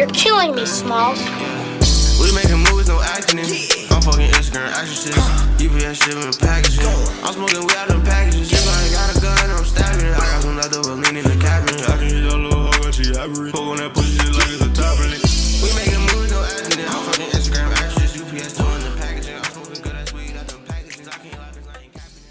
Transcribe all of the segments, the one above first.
You're killing me, Smalls. We making movies, no acting in. I'm fucking Instagram action shit. UPS shipping packages. I'm smoking weed out them packages. If I ain't got a gun, I'm stabbing it. I got some leftover lean in the cabinet. I can hit your little hoe when she average. Poke on that pussy shit like it's a top in it. We making movies, no acting in. I'm fucking Instagram action shit. UPS doing the packaging. I'm smoking good ass weed out them packages. I can't lie, 'cause I ain't capping it.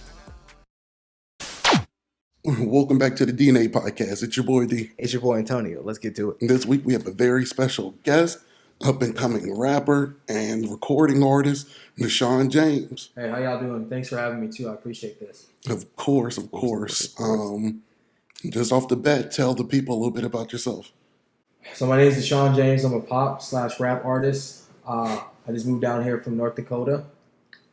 Welcome back to the DNA podcast. It's your boy D. It's your boy Antonio. Let's get to it. This week we have a very special guest, up and coming rapper and recording artist, Deshaun James. Hey, how y'all doing? Thanks for having me too. I appreciate this. Of course. Just off the bat, tell the people a little bit about yourself. So my name is Deshaun James. I'm a pop/rap artist. I just moved down here from North Dakota,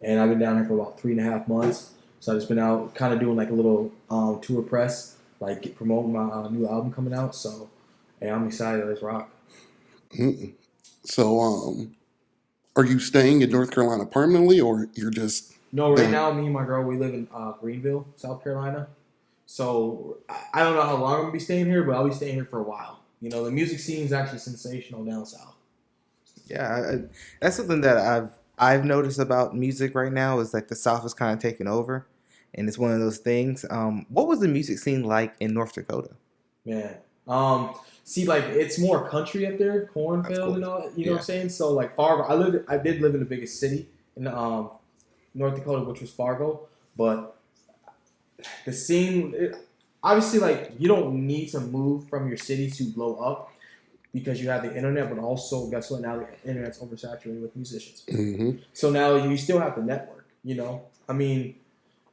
and I've been down here for about 3.5 months. So I've just been out kind of doing like a little tour press, like promoting my new album coming out. So, hey, I'm excited. Let's rock. Mm-mm. So, are you staying in North Carolina permanently, or you're just... No, right now, me and my girl, we live in Greenville, South Carolina. So I don't know how long I'm going to be staying here, but I'll be staying here for a while. You know, the music scene is actually sensational down south. Yeah, that's something that I've noticed about music right now is like the South is kind of taking over, and it's one of those things. What was the music scene like in North Dakota? Man, see, like it's more country up there, cornfield and all that. You know what I'm saying? So like Fargo, I did live in the biggest city in North Dakota, which was Fargo, but the scene, obviously, like you don't need to move from your city to blow up because you have the internet, but also guess what? Now the internet's oversaturated with musicians. Mm-hmm. So now you still have to network. You know, I mean,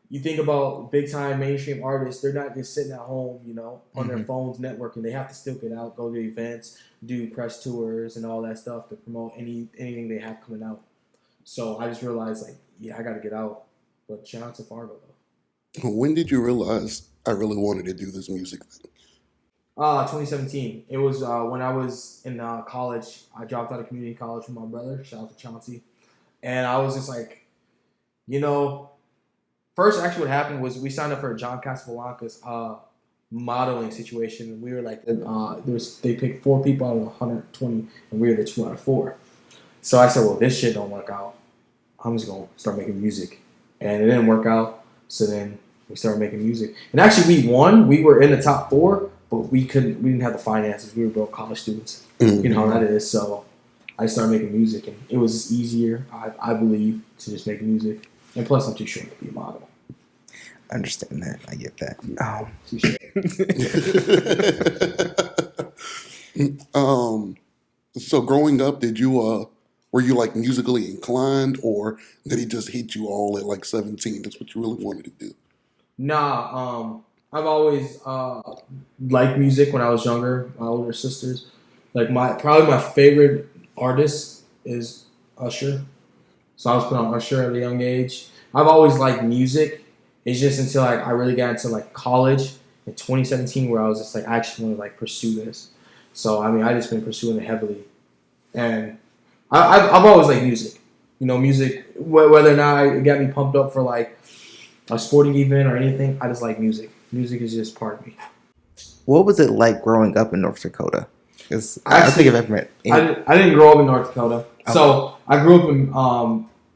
you think about big time mainstream artists; they're not just sitting at home, you know, on their phones networking. They have to still get out, go to events, do press tours, and all that stuff to promote anything they have coming out. So I just realized, like, yeah, I got to get out. But shout out to Fargo though. When did you realize I really wanted to do this music thing? 2017. It was when I was in college. I dropped out of community college with my brother. Shout out to Chauncey. And I was just like, you know, first actually what happened was we signed up for John Casablanca's modeling situation. We were like, they picked 4 people out of 120, and we were the 2 out of 4. So I said, well, this shit don't work out. I'm just gonna start making music, and it didn't work out. So then we started making music, and actually we won. We were in the top 4, but we didn't have the finances. We were broke college students. Mm-hmm. You know how that is. So I started making music, and it was just easier, I believe, to just make music. And plus, I'm too short to be a model. I understand that. I get that. Too short. So growing up, did you were you like musically inclined, or did he just hit you all at like 17? That's what you really wanted to do. Nah, I've always liked music when I was younger. My older sisters, like probably my favorite artist is Usher. So I was put on Usher at a young age. I've always liked music. It's just until I really got into like college in 2017 where I was just like I actually want to like pursue this. So I mean I just been pursuing it heavily, and I've always liked music. You know, music whether or not it got me pumped up for like a sporting event or anything. I just like music. Music is just part of me. What was it like growing up in North Dakota? Because I think I've ever met. I didn't grow up in North Dakota. Okay. So I grew up in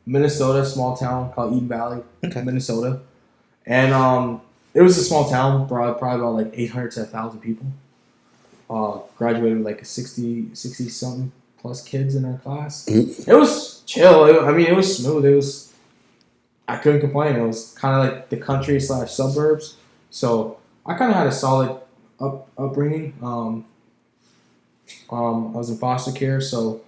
Minnesota, a small town called Eden Valley, Minnesota. And it was a small town, probably about like 800 to 1,000 people. Graduated with like 60 something plus kids in our class. It was chill. It was smooth. I couldn't complain. It was kind of like the country / suburbs. So I kind of had a solid upbringing. I was in foster care. So,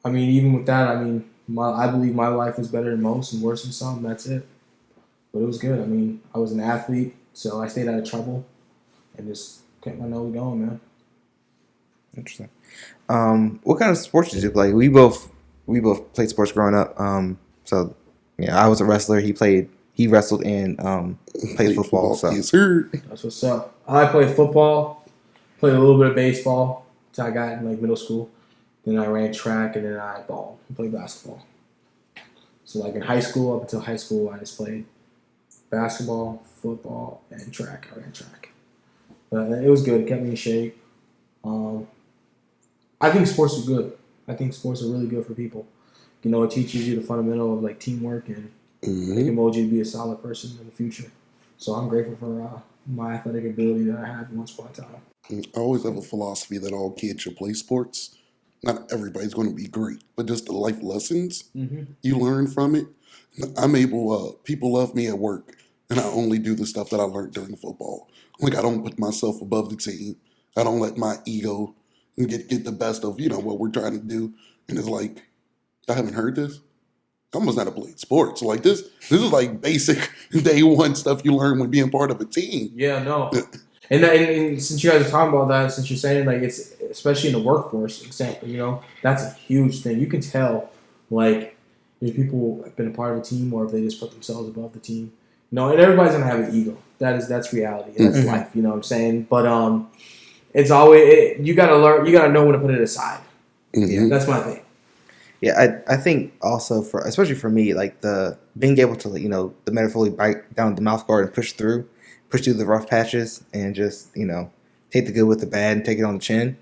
I mean, even with that, I mean, I believe my life was better than most and worse than some. That's it. But it was good. I mean, I was an athlete, so I stayed out of trouble and just kept my nose going, man. Interesting. What kind of sports did you play? We both played sports growing up. So yeah, I was a wrestler. He wrestled and played football. So that's what's up. I played football, played a little bit of baseball until I got in like middle school. Then I ran track, and then I played basketball. So like in high school, up until high school, I just played basketball, football, and track. I ran track. But it was good. It kept me in shape. I think sports are good. I think sports are really good for people. You know, it teaches you the fundamental of like teamwork, and it can mold you to be a solid person in the future. So I'm grateful for my athletic ability that I had once upon a time. I always have a philosophy that all kids should play sports. Not everybody's going to be great, but just the life lessons you learn from it. I'm able, people love me at work, and I only do the stuff that I learned during football. Like, I don't put myself above the team. I don't let my ego get the best of, what we're trying to do. And it's like, I haven't heard this. I almost not have played sports. Like, this is like basic day one stuff you learn when being part of a team. Yeah, no. And since you guys are talking about that, since you're saying like it's especially in the workforce, example, that's a huge thing. You can tell like if people have been a part of a team or if they just put themselves above the team. And everybody's gonna have an ego. That's reality. That's life. You know what I'm saying? But it's always you gotta learn. You gotta know when to put it aside. Yeah, that's my thing. Yeah, I think also especially for me, like the being able to the metaphorically bite down the mouth guard and push through the rough patches and just take the good with the bad and take it on the chin.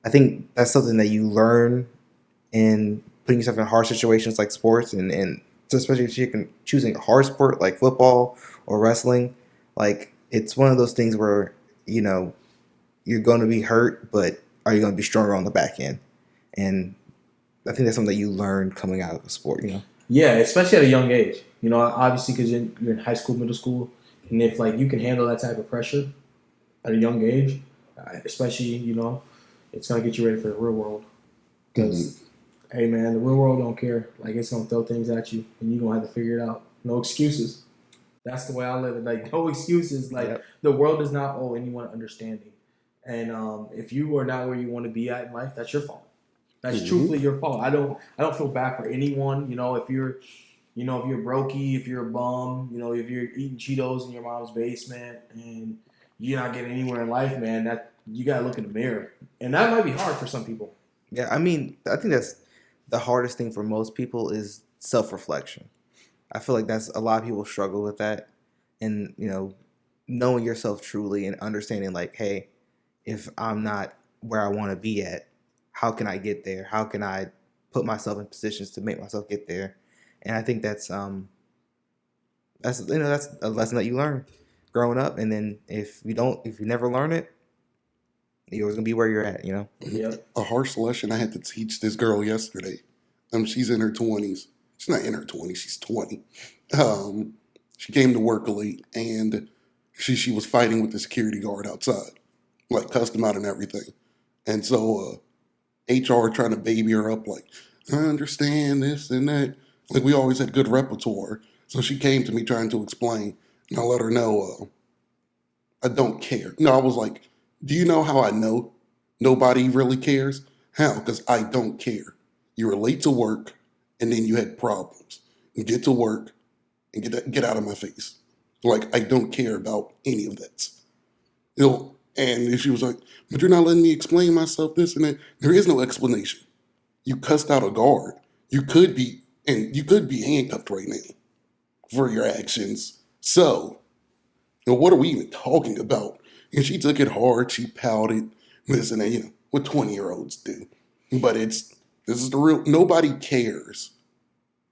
I think that's something that you learn in putting yourself in hard situations like sports and especially if you're choosing a hard sport like football or wrestling. Like it's one of those things where you're going to be hurt, but are you going to be stronger on the back end? And I think that's something that you learn coming out of the sport. Yeah, especially at a young age. Obviously because you're in high school, middle school. And if like you can handle that type of pressure at a young age, especially it's gonna get you ready for the real world. Because hey man, the real world don't care. Like it's gonna throw things at you, and you're gonna have to figure it out. No excuses. That's the way I live it. Like no excuses. Like the world does not owe anyone understanding. And if you are not where you want to be at in life, that's your fault. That's truthfully your fault. I don't feel bad for anyone. If you're brokey, if you're a bum, if you're eating Cheetos in your mom's basement and you're not getting anywhere in life, man, that you gotta look in the mirror. And that might be hard for some people. Yeah, I mean, I think that's the hardest thing for most people is self-reflection. I feel like that's a lot of people struggle with that. And, knowing yourself truly and understanding like, hey, if I'm not where I want to be at, how can I get there? How can I put myself in positions to make myself get there? And I think that's a lesson that you learn growing up. And then if you never learn it, you're always gonna be where you're at. Yep. A harsh lesson I had to teach this girl yesterday. She's in her 20s. She's not in her 20s. She's 20. She came to work late and she was fighting with the security guard outside, like cussed him out and everything. And so HR trying to baby her up, like I understand this and that. Like we always had good repertoire. So she came to me trying to explain, and I let her know I don't care. No, I was like, do you know how I know nobody really cares? How? Because I don't care. You were late to work, and then you had problems. You get to work and get out of my face. Like I don't care about any of that. And she was like, but you're not letting me explain myself, this and that. There is no explanation. You cussed out a guard. You could be handcuffed right now for your actions. So, what are we even talking about? And she took it hard. She pouted, this and that, what 20-year-olds do. But this is the real, nobody cares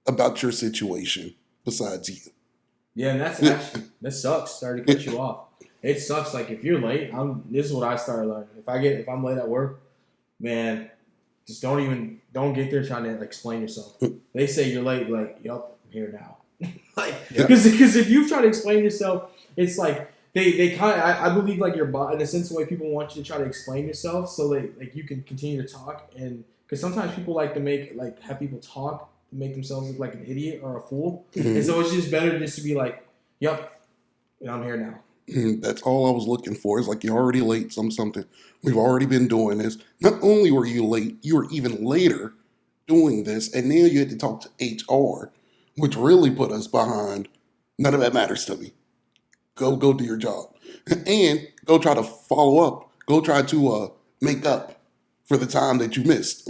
about your situation besides you. Yeah, and that's actually, that sucks. Sorry to cut you off. It sucks. Like if you're late, this is what I started learning. If I'm late at work, man, just don't get there trying to explain yourself. They say you're late, like, yup, I'm here now. Because if you try to explain yourself, it's like they kind of I believe like your body in a sense the way people want you to try to explain yourself so like you can continue to talk, and because sometimes people like to have people talk to make themselves look like an idiot or a fool, and so it's just better just to be like, yup, I'm here now. That's all I was looking for. Is like you're already late. Something. We've already been doing this. Not only were you late, you were even later doing this, and now you had to talk to HR, which really put us behind. None of that matters to me. Go do your job, and go try to follow up. Go try to make up for the time that you missed.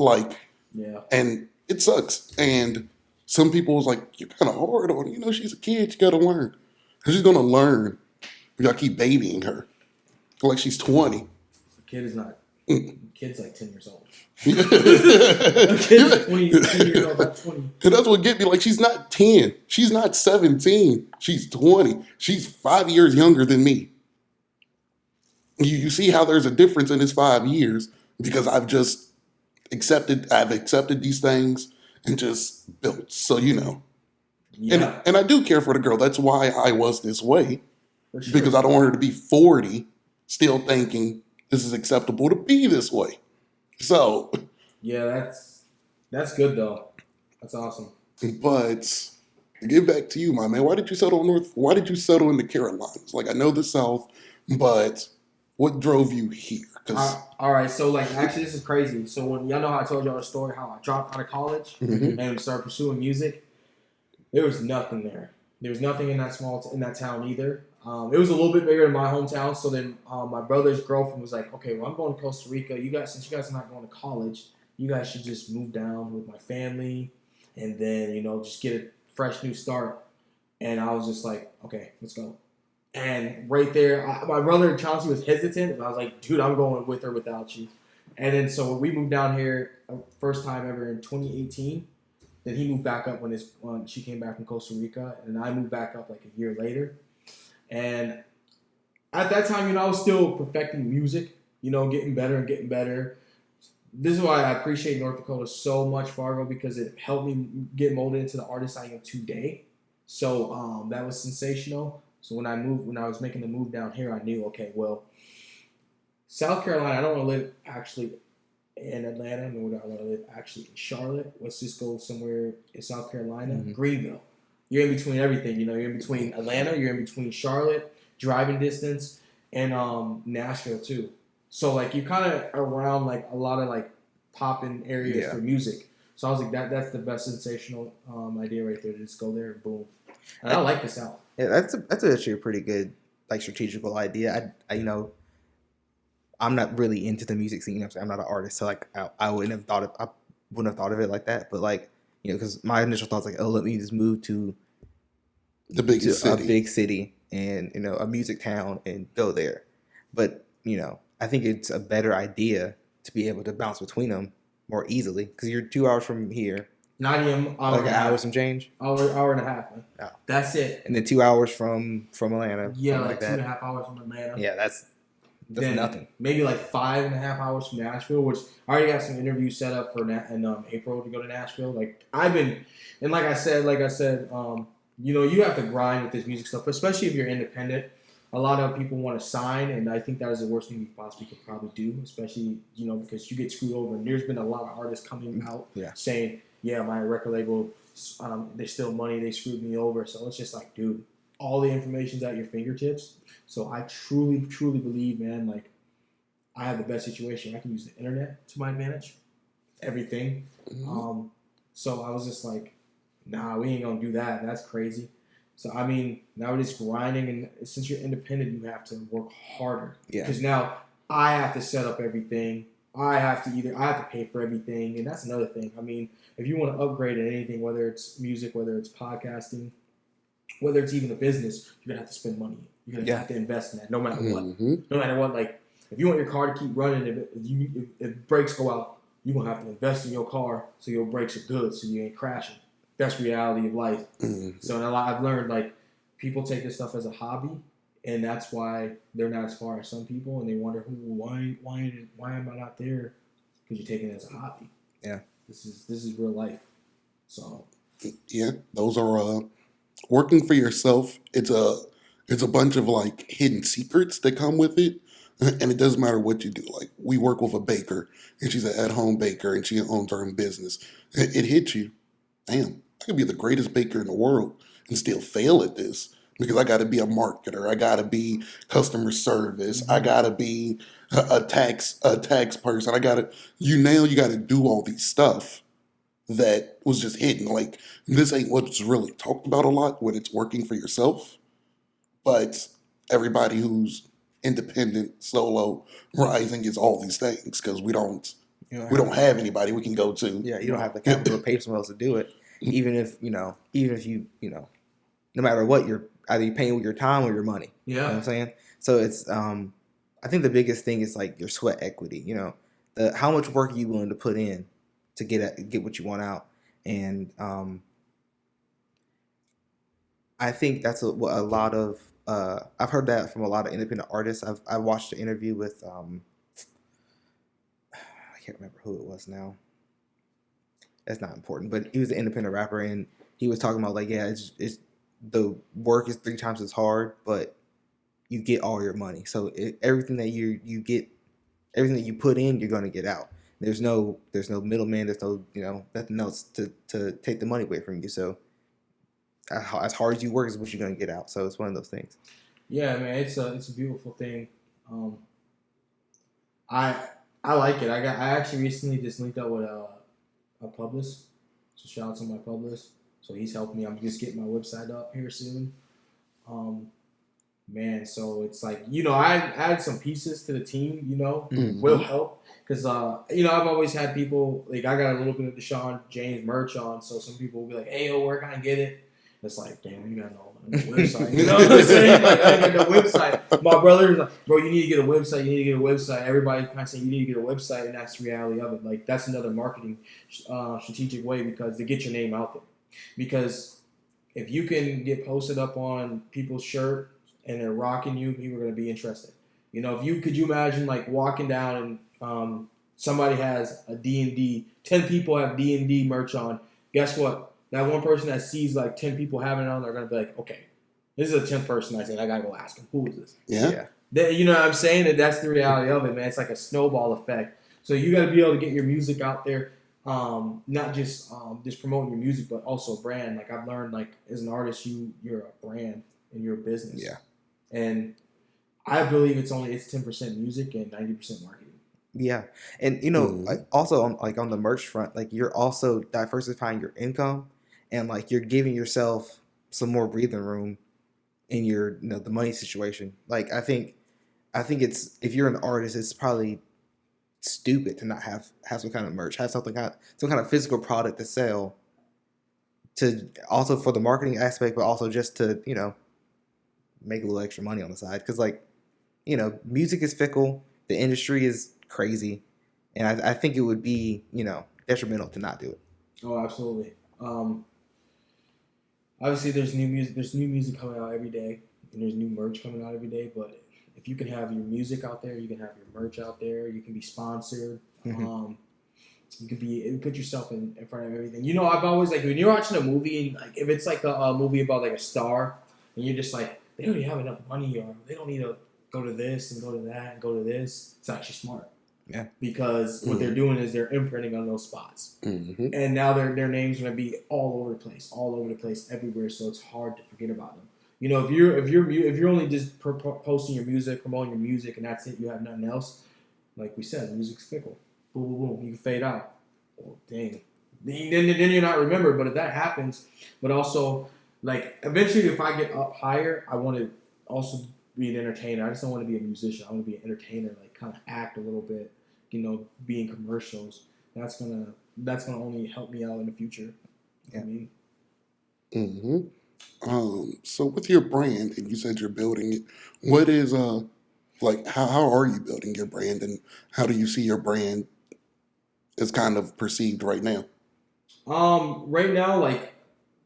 And it sucks. And some people was like, you're kind of hard on her. She's a kid. You got to learn. She's gonna learn. Y'all keep babying her like she's 20. The kid is not. Kid's like 10 years old. And Kid's 10 years old, about 20. that's what get me. Like, she's not 10. She's not 17. She's 20. She's 5 years younger than me. You see how there's a difference in his 5 years because I've accepted these things and just built. So, Yeah, And I do care for the girl. That's why I was this way. for sure. Because I don't want her to be 40 still thinking this is acceptable to be this way. So, Yeah, that's good though. That's awesome. but to get back to you, my man, why did you settle in the Carolinas? Like, I know the South, but what drove you here? 'Cause- All right, so like actually this is crazy. So when y'all know how I told y'all the story how I dropped out of college Mhm. and started pursuing music, there was nothing there. There was nothing in that town either. It was a little bit bigger than my hometown. So then my brother's girlfriend was like, "Okay, well I'm going to Costa Rica. Since you guys are not going to college, you guys should just move down with my family, and then just get a fresh new start." And I was just like, "Okay, let's go." And right there, my brother Chauncey was hesitant, and I was like, "Dude, I'm going with or without you." And then so we moved down here first time ever in 2018. Then he moved back up when she came back from Costa Rica, and I moved back up like a year later. And at that time, I was still perfecting music, getting better and getting better. This is why I appreciate North Dakota so much, Fargo, because it helped me get molded into the artist I am today. So that was sensational. So when I was making the move down here, I knew, okay, well, South Carolina, I don't want to live actually in Atlanta, nor do I want to live actually in Charlotte. Let's just go somewhere in South Carolina, Greenville. You're in between everything, You're in between Atlanta, you're in between Charlotte, driving distance, and Nashville too. So like you're kind of around like a lot of like popping areas for music. So I was like, that's the best sensational idea right there. To just go there and boom. And I like the South. Yeah, that's actually a pretty good like strategical idea. I'm not really into the music scene. I'm not an artist, so like I wouldn't have thought of it like that. But like because my initial thoughts like, oh, let me just move to the biggest city. A big city and a music town and go there. But I think it's a better idea to be able to bounce between them more easily because you're 2 hours from here. Not even like an hour some change. Hour and a half, man. Oh. That's it. And then 2 hours from Atlanta. Yeah, like 2.5 hours from Atlanta. Yeah, that's nothing. Maybe like 5.5 hours from Nashville, which I already got some interviews set up for in April to go to Nashville. Like like I said, you have to grind with this music stuff, especially if you're independent. A lot of people want to sign, and I think that is the worst thing you possibly could probably do, especially because you get screwed over. And there's been a lot of artists coming out saying, "Yeah, my record label, they steal money, they screwed me over." So it's just like, dude, all the information's at your fingertips. So I truly, truly believe, man, like I have the best situation. I can use the internet to my advantage, everything. Mm-hmm. So I was just like, nah, we ain't gonna do that. That's crazy. So I mean, now we're just grinding, and since you're independent, you have to work harder. Yeah. Because now I have to set up everything. I have to pay for everything, and that's another thing. I mean, if you want to upgrade in anything, whether it's music, whether it's podcasting, whether it's even a business, you're gonna have to spend money. You're gonna have to invest in that, no matter what. No matter what, like if you want your car to keep running, if brakes go out, you're gonna have to invest in your car so your brakes are good, so you ain't crashing. That's reality of life. So I've learned like people take this stuff as a hobby, and that's why they're not as far as some people, and they wonder why am I not there? Because you're taking it as a hobby. Yeah, this is real life. So yeah, those are working for yourself. It's a bunch of like hidden secrets that come with it, and it doesn't matter what you do. Like we work with a baker, and she's an at-home baker, and she owns her own business. It hits you. Damn, I could be the greatest baker in the world and still fail at this because I got to be a marketer. I got to be customer service. I got to be a tax person. You got to do all these stuff that was just hidden. Like this ain't what's really talked about a lot when it's working for yourself. But everybody who's independent, solo, rising is all these things because we don't have anybody we can go to. Yeah, you don't have the capital to pay someone else to do it. Even if you, no matter what, you're either paying with your time or your money. Yeah. You know what I'm saying? So it's, I think the biggest thing is like your sweat equity. You know, how much work are you willing to put in to get what you want out, and I think that's what a lot of. I've heard that from a lot of independent artists. I watched an interview with I can't remember who it was now. That's not important, but he was an independent rapper, and he was talking about like, yeah, it's the work is 3 times as hard, but you get all your money. So everything that you get, everything that you put in, you're going to get out. There's no middleman. There's no nothing else to take the money away from you. So as hard as you work is what you're going to get out. So it's one of those things. Yeah, man, it's a beautiful thing. I like it. I actually recently just linked up with a publicist. So shout out to my publicist. So he's helping me. I'm just getting my website up here soon. Man, so it's like, I add some pieces to the team, will help. Because, I've always had people, like, I got a little bit of Deshaun James merch on, so some people will be like, hey, yo, where can I get it? It's like, damn, you got no website. You know what I'm saying? Like, I got no website. My brother's like, bro, you need to get a website. You need to get a website. Everybody kind of saying you need to get a website, and that's the reality of it. Like, that's another marketing strategic way because to get your name out there. Because if you can get posted up on people's shirt and they're rocking you, people are going to be interested. Could you imagine like walking down and somebody has a D&D, 10 people have D&D merch on. Guess what? That one person that sees like 10 people having it on, they're going to be like, okay, this is a 10th person I said, I got to go ask him. Who is this? Yeah. You know what I'm saying? And that's the reality of it, man. It's like a snowball effect. So you got to be able to get your music out there. Not just promoting your music, but also a brand. Like I've learned, like as an artist, you're a brand and you're a business. Yeah. And I believe it's 10% music and 90% marketing. Yeah, and like also on the merch front, like you're also diversifying your income, and like you're giving yourself some more breathing room in your the money situation. Like I think it's if you're an artist, it's probably stupid to not have some kind of merch, have some kind of physical product to sell, to also for the marketing aspect, but also just to make a little extra money on the side because like music is fickle, the industry is crazy, and I think it would be detrimental to not do it. Oh, absolutely. Obviously, there's new music coming out every day, and there's new merch coming out every day. But if you can have your music out there, you can have your merch out there. You can be sponsored. Mm-hmm. You could put yourself in front of everything. I've always like when you're watching a movie, and like if it's like a movie about like a star, and you're just like they already have enough money, or they don't need to go to this and go to that and go to this. It's actually smart. Yeah. Because what they're doing is they're imprinting on those spots. Mm-hmm. And now their name's going to be all over the place, everywhere. So it's hard to forget about them. If you're only just posting your music, promoting your music, and that's it, you have nothing else. Like we said, music's fickle. Boom, boom, boom. You can fade out. Oh, dang. Then you're not remembered. But if that happens, but also like eventually, if I get up higher, I want to also be an entertainer. I just don't want to be a musician. I want to be an entertainer, like kind of act a little bit. Be in commercials. That's gonna only help me out in the future. Yeah. I mean. Mm-hmm. So with your brand, and you said you're building it, what is like how are you building your brand, and how do you see your brand is kind of perceived right now? Right now, like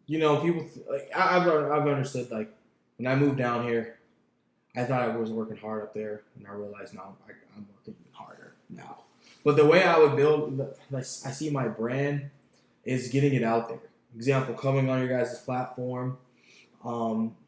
people like I've understood like when I moved down here, I thought I was working hard up there, and I realized now I'm working harder now. But the way I would build, I see my brand is getting it out there. Example, coming on your guys' platform,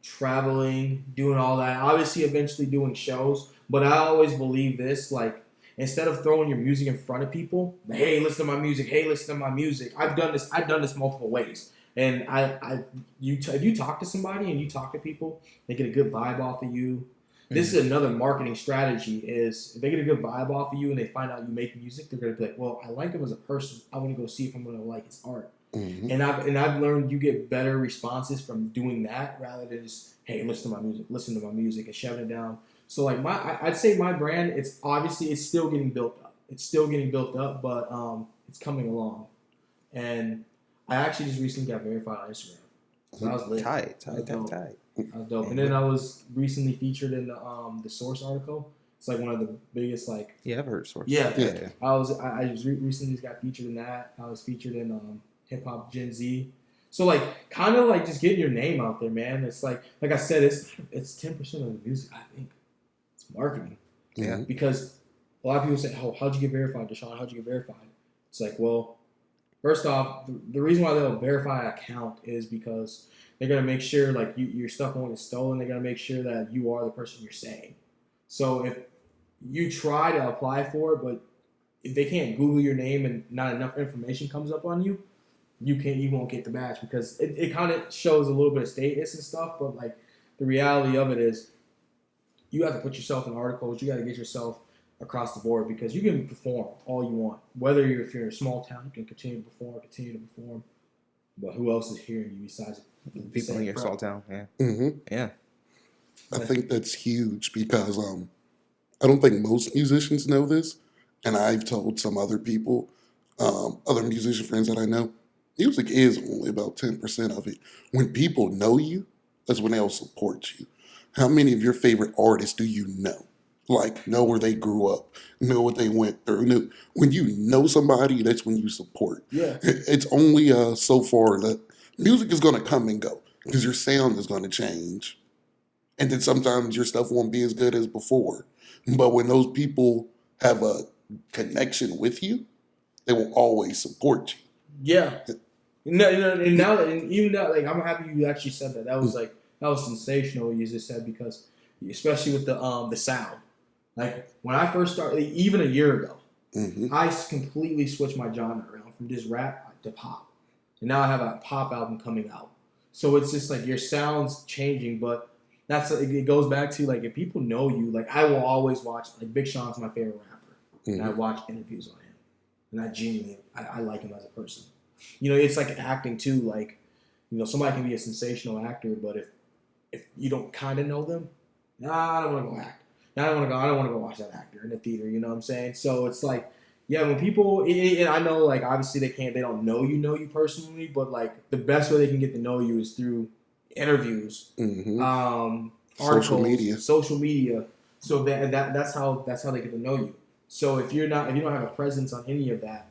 traveling, doing all that. Obviously, eventually doing shows. But I always believe this, like, instead of throwing your music in front of people, hey, listen to my music. Hey, listen to my music. I've done this multiple ways. And if you talk to somebody and you talk to people, they get a good vibe off of you. This is another marketing strategy is if they get a good vibe off of you and they find out you make music, they're going to be like, well, I like him as a person. I want to go see if I'm going to like his art. Mm-hmm. And I've learned you get better responses from doing that rather than just, hey, listen to my music and shoving it down. So like I'd say my brand, it's still getting built up. But it's coming along. And I actually just recently got verified on Instagram. So I was lit. Tight. That was dope. And then I was recently featured in the Source article, It's like one of the biggest like. Yeah, I've heard stories. Yeah. Yeah. I just recently just got featured in that. I was featured in Hip Hop Gen Z. So like kind of like just getting your name out there, man. It's like I said, it's 10% of the music. I think it's marketing. Yeah. Because a lot of people say, "Oh, how'd you get verified, Deshaun? How'd you get verified?" It's like, well, first off, the reason why they'll verify an account is because they're gonna make sure like your stuff won't get stolen. They're gonna make sure that you are the person you're saying. So if you try to apply for it, but if they can't Google your name and not enough information comes up on you, you won't get the badge because it kind of shows a little bit of status and stuff. But like the reality of it is, you have to put yourself in articles. You got to get yourself across the board because you can perform all you want. Whether if you're in a small town, you can continue to perform. But who else is hearing you besides People in your small town? Yeah. Mm-hmm. Yeah. I think that's huge because I don't think most musicians know this, and I've told some other people, other musician friends that I know, music is only about 10% of it. When people know you, that's when they'll support you. How many of your favorite artists do you know? Like, know where they grew up, know what they went through. When you know somebody, that's when you support. Yeah. It's only so far that music is going to come and go because your sound is going to change. And then sometimes your stuff won't be as good as before. But when those people have a connection with you, they will always support you. Yeah. No, and now even now, like I'm happy you actually said that. That was sensational. What you just said because, especially with the sound. Like when I first started, like, even a year ago, I completely switched my genre around from just rap to pop, and now I have a pop album coming out. So it's just like your sound's changing, but it goes back to like if people know you, like I will always watch. Like Big Sean's my favorite rapper, and I watch interviews on him, and I genuinely I like him as a person. You know, it's like acting too. Like, you know, somebody can be a sensational actor, but if you don't kind of know them, I don't want to go act. I don't want to go watch that actor in the theater. You know what I'm saying? So it's like, yeah, when people, and I know like obviously they don't know you personally, but like the best way they can get to know you is through interviews, articles, social media. So that's how they get to know you. So if you don't have a presence on any of that,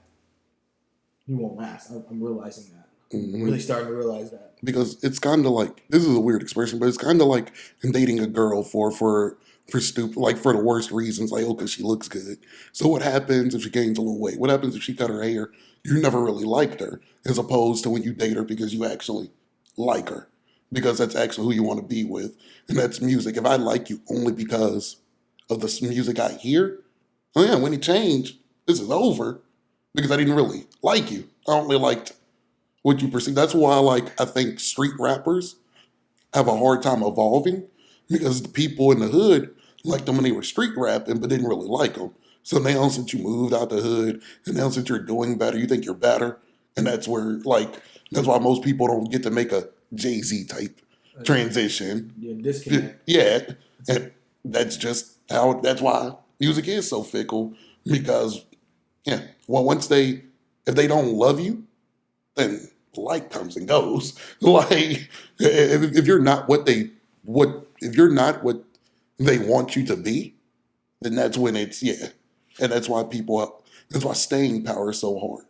you won't last. I'm realizing that. I'm really starting to realize that. Because it's kind of like, this is a weird expression, but it's kind of like dating a girl for stupid, like for the worst reasons, like, oh, because she looks good. So what happens if she gains a little weight? What happens if she cut her hair? You never really liked her, as opposed to when you date her because you actually like her, because that's actually who you want to be with. And that's music. If I like you only because of the music I hear, oh yeah, when you change, this is over, because I didn't really like you. I only liked what you perceive. That's why I think street rappers have a hard time evolving, because the people in the hood liked them when they were street rapping, but didn't really like them. So now since you moved out the hood, and now since you're doing better, you think you're better. And that's where, that's why most people don't get to make a Jay-Z type transition. Yeah, disconnect. Yeah. And that's just that's why music is so fickle, because, yeah, well, if they don't love you, then light comes and goes. Like, if you're not what they want you to be, then that's when it's, yeah. And that's why staying power is so hard.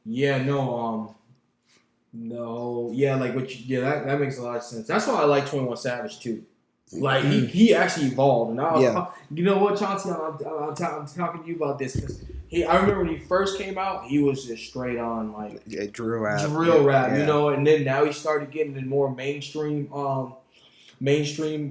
Yeah, that makes a lot of sense. That's why I like 21 Savage too. Like he actually evolved, and you know what, Chauncey, I'm talking to you about this because I remember when he first came out, he was just straight on like drill rap, yeah. You know, and then now he started getting in more mainstream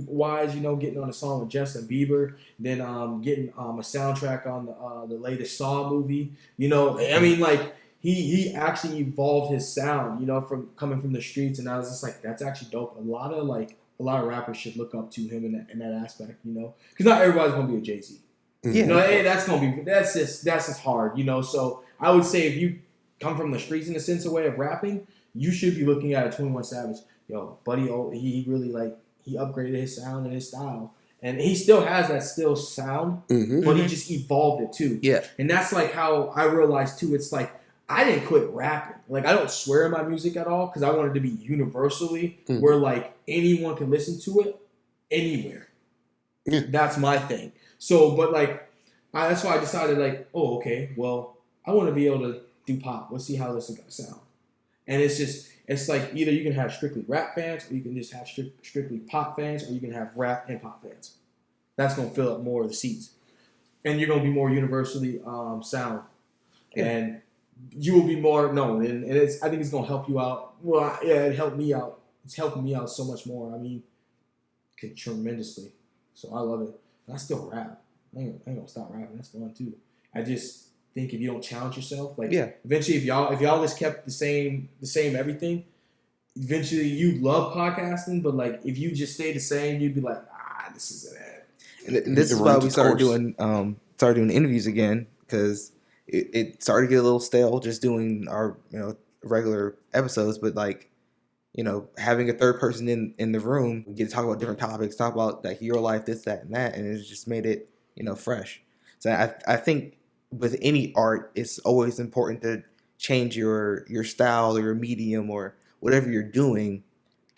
wise, you know, getting on a song with Justin Bieber, then getting a soundtrack on the latest Saw movie. You know, I mean, like he actually evolved his sound, you know, from coming from the streets, and I was just like, that's actually dope. A lot of rappers should look up to him in that aspect, you know, because not everybody's gonna be a Jay-Z. Yeah, you know, that's just hard, you know. So I would say if you come from the streets in the sense of way of rapping, you should be looking at a 21 Savage. Yo, buddy, he really he upgraded his sound and his style, and he still has that sound, but he just evolved it too. Yeah, and that's like how I realized too. It's like I didn't quit rapping. Like I don't swear in my music at all because I wanted to be universally where like anyone can listen to it anywhere. Yeah. That's my thing. So, but like, that's why I decided like, oh, okay, well, I want to be able to do pop. Let's see how this is gonna sound. And it's like either you can have strictly rap fans, or you can just have strictly pop fans, or you can have rap and pop fans. That's gonna fill up more of the seats, and you're gonna be more universally sound, and you will be more known. And I think it's gonna help you out. Well, yeah, it helped me out. It's helping me out so much more. I mean, tremendously. So I love it. And I still rap. I ain't gonna stop rapping. That's fun too. I just think if you don't challenge yourself, like eventually if y'all just kept the same everything, eventually you'd love podcasting, but like if you just stay the same, you'd be like, this isn't it. And this is why we started doing interviews again, because it started to get a little stale just doing our regular episodes, but like having a third person in the room, we get to talk about different topics, talk about like your life, this, that, and that, and it just made it fresh. So I think with any art, it's always important to change your style or your medium or whatever you're doing,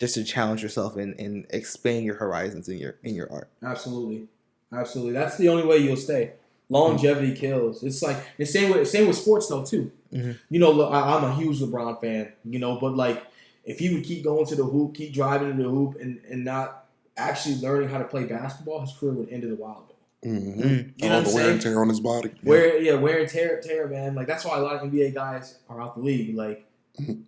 just to challenge yourself and expand your horizons in your art. Absolutely. That's the only way you'll stay. Longevity kills. It's like the same with sports though too. Mm-hmm. I'm a huge LeBron fan. But like if he would keep going to the hoop, keep driving to the hoop, and not actually learning how to play basketball, his career would end in the wild. Mm-hmm. All the wear and tear on his body. Wear and tear, man. Like that's why a lot of NBA guys are out the league. Like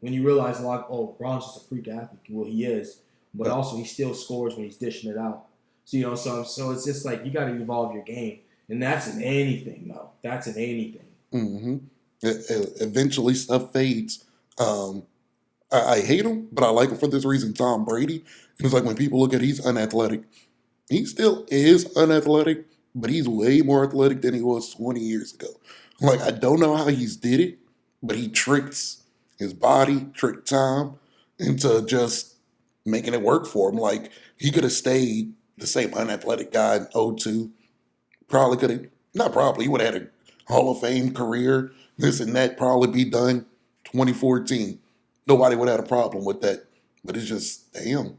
when you realize LeBron's just a freak athlete. Well, he is, but also he still scores when he's dishing it out. So so it's just like you got to evolve your game, and that's in anything, though. That's in anything. Mm-hmm. Eventually, stuff fades. I hate him, but I like him for this reason. Tom Brady. It's like when people look at he's unathletic. He still is unathletic, but he's way more athletic than he was 20 years ago. Like, I don't know how he's did it, but he tricks his body, tricked time into just making it work for him. Like, he could have stayed the same unathletic guy in 02. Probably could have, not probably, he would have had a Hall of Fame career, this and that, probably be done 2014. Nobody would have had a problem with that. But it's just, damn.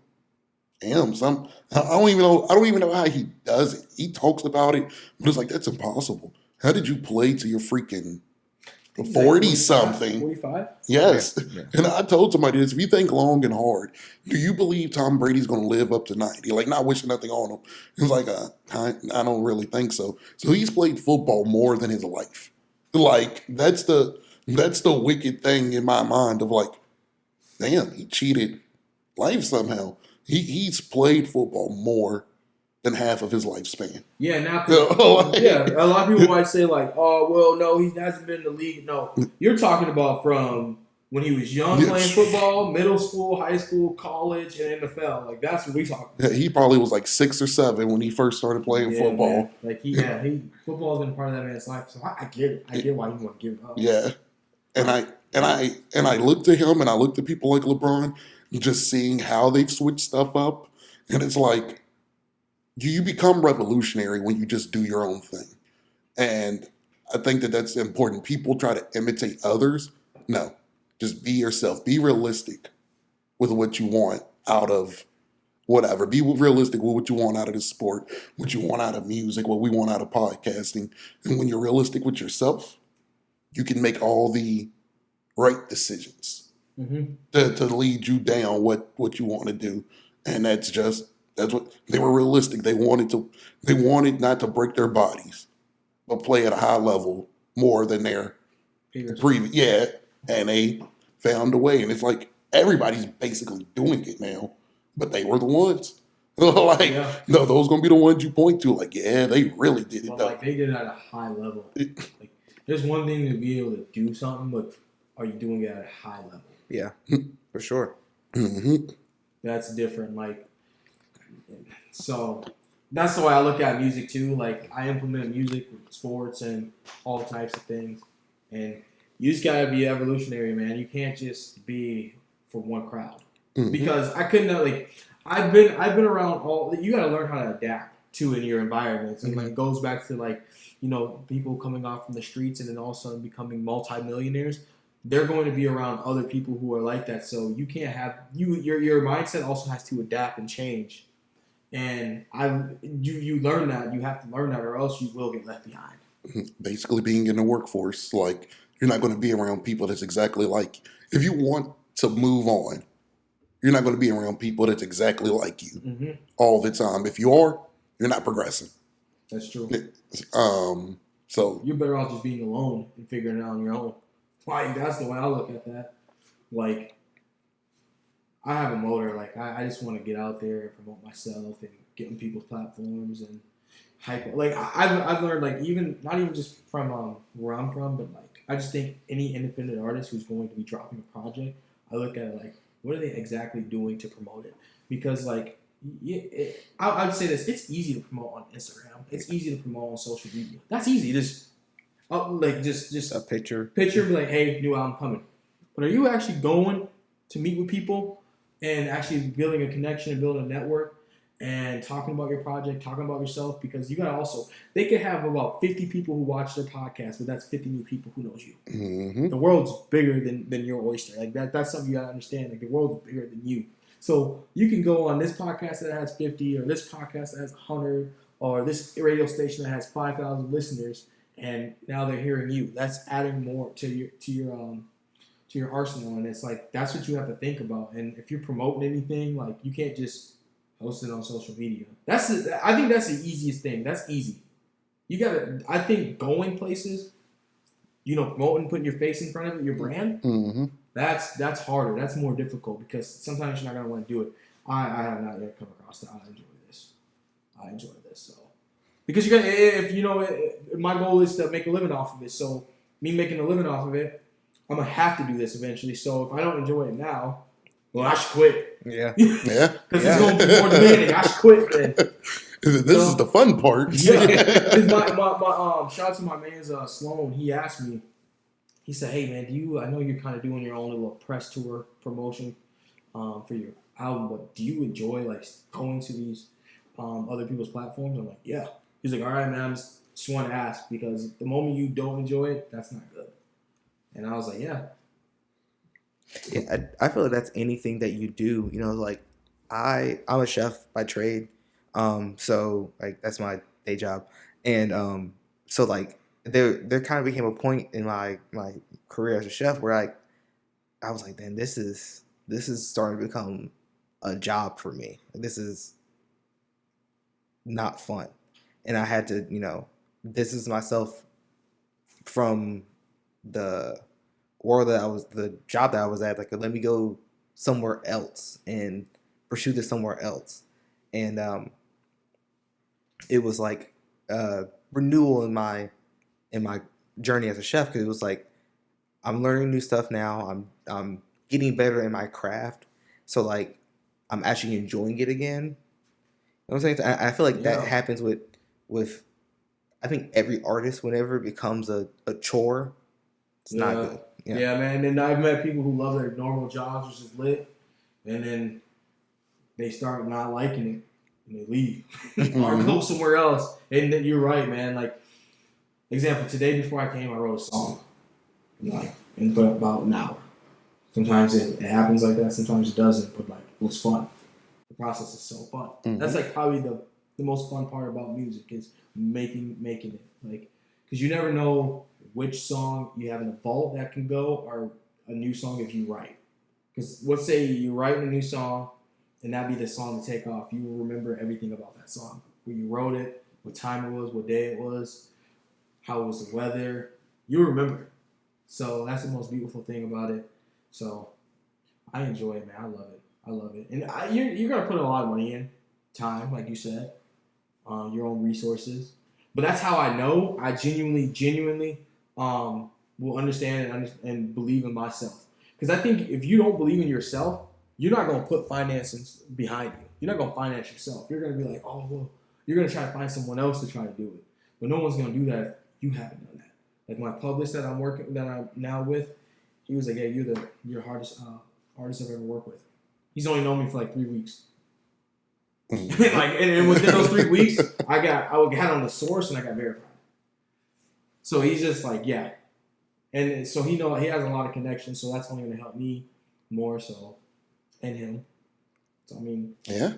I don't even know how he does it. He talks about it, but it's like, that's impossible. How did you play to your freaking 40-something? 45? Yes. Yeah. And I told somebody this, if you think long and hard, do you believe Tom Brady's going to live up to 90? Like, not wishing nothing on him. He was like, I don't really think so. So he's played football more than his life. Like, that's the wicked thing in my mind of like, damn, he cheated life somehow. He's played football more than half of his lifespan. Yeah, now a lot of people might say like, oh, well, no, he hasn't been in the league. No, you're talking about from when he was young playing football, middle school, high school, college, and NFL. Like that's what we talking about. Yeah, he probably was like 6 or 7 when he first started playing football. Man. Like football's been part of that man's life. So I get it. I get why he want to give it up. Yeah, and I looked at him and I looked at people like LeBron, just seeing how they've switched stuff up, and it's like you become revolutionary when you just do your own thing, and I think that's important. People try to imitate others. No, just be yourself. Be realistic with what you want out of whatever. Be realistic with what you want out of the sport, what you want out of music, what we want out of podcasting, and when you're realistic with yourself, you can make all the right decisions to lead you down what you want to do. And that's what they were realistic. They wanted not to break their bodies, but play at a high level more than their previous. Yeah. And they found a way. And it's like everybody's basically doing it now, but they were the ones. No, those gonna be the ones you point to. Like, yeah, they really did it. But like they did it at a high level. Like, there's one thing to be able to do something, but are you doing it at a high level? Yeah, for sure. Mm-hmm. That's different. Like, so that's the way I look at music too. Like, I implement music, sports, and all types of things. And you just gotta be evolutionary, man. You can't just be for one crowd. Mm-hmm. Because I couldn't like. I've been around all. You gotta learn how to adapt to in your environments, and like it goes back to like people coming off from the streets and then all of a sudden becoming multimillionaires. They're going to be around other people who are like that. So you can't have your mindset also has to adapt and change And you learn that. You have to learn that, or else you will get left behind. Basically, being in the workforce, like you're not going to be around people that's exactly like. If you want to move on, you're not going to be around people that's exactly like you all the time. If you are, you're not progressing. That's true. So You're better off just being alone and figuring it out on your own. Like, that's the way I look at that. Like, I have a motor. Like, I just want to get out there and promote myself and get on people's platforms and hype. Like, I've learned, like, not even just from where I'm from, but, like, I just think any independent artist who's going to be dropping a project, I look at it like, what are they exactly doing to promote it? Because, like, I would say this: it's easy to promote on Instagram. It's easy to promote on social media. That's easy. Just a picture. be like, hey, new album coming. But are you actually going to meet with people and actually building a connection and building a network and talking about your project, talking about yourself? Because you gotta also, they could have about 50 people who watch their podcast, but that's 50 new people who knows you. The world's bigger than your oyster. Like that's something you gotta understand. Like the world's bigger than you. So you can go on this podcast that has 50, or this podcast that has 100, or this radio station that has 5,000 listeners, and now they're hearing you. That's adding more to your arsenal, and it's like that's what you have to think about. And if you're promoting anything, like you can't just post it on social media. I think that's the easiest thing. That's easy. You gotta. I think going places, promoting, putting your face in front of it, your brand. That's harder. That's more difficult because sometimes you're not gonna want to do it. I have not yet come across that. I enjoy this. So because you're gonna, if my goal is to make a living off of it. So me making a living off of it, I'm gonna have to do this eventually. So if I don't enjoy it now, well, I should quit. Yeah. Because it's going to be more demanding. I should quit then. This is the fun part. Yeah. Shout out to my man's Sloan. He asked me. He said, "Hey man, I know you're kind of doing your own little press tour promotion for your album, but do you enjoy like going to these other people's platforms?" I'm like, "Yeah." He's like, "All right, man. I just want to ask because the moment you don't enjoy it, that's not good." And I was like, "Yeah." Yeah, I feel like that's anything that you do. Like I'm a chef by trade, so like that's my day job, and so like there kind of became a point in my career as a chef where I was like, "Damn, this is starting to become a job for me. This is not fun," and I had to distance myself from the job that I was at. Like, let me go somewhere else and pursue this somewhere else. And it was like renewal in my journey as a chef, because it was like I'm learning new stuff now. I'm getting better in my craft. So like I'm actually enjoying it again. You know what I'm saying? I feel like that happens with I think every artist whenever it becomes a chore. It's not good. Yeah, man. And I've met people who love their normal jobs, which is lit, and then they start not liking it and they leave or go somewhere else. And then you're right, man. Like, example, today before I came, I wrote a song, in about an hour. Sometimes it happens like that. Sometimes it doesn't. But like, it was fun. The process is so fun. That's like probably the most fun part about music is making it. Like, because you never know which song you have in a vault that can go, or a new song if you write. Because let's say you write a new song, and that be the song to take off. You will remember everything about that song. Where you wrote it, what time it was, what day it was, how it was the weather. You remember it. So that's the most beautiful thing about it. So I enjoy it, man. I love it. And you're going to put a lot of money in, time, like you said, your own resources. But that's how I know I genuinely will understand and believe in myself. Because I think if you don't believe in yourself, you're not going to put finances behind you. You're not going to finance yourself. You're going to be like, oh, well, you're going to try to find someone else to try to do it. But no one's going to do that if you haven't done that. Like my publicist that I'm now with, he was like, yeah, you're the hardest artist I've ever worked with. He's only known me for like 3 weeks. and within those 3 weeks, I got on the source and I got verified. So he's just like, yeah. And so he has a lot of connections, so that's only going to help me more so, and him. So I mean, yeah.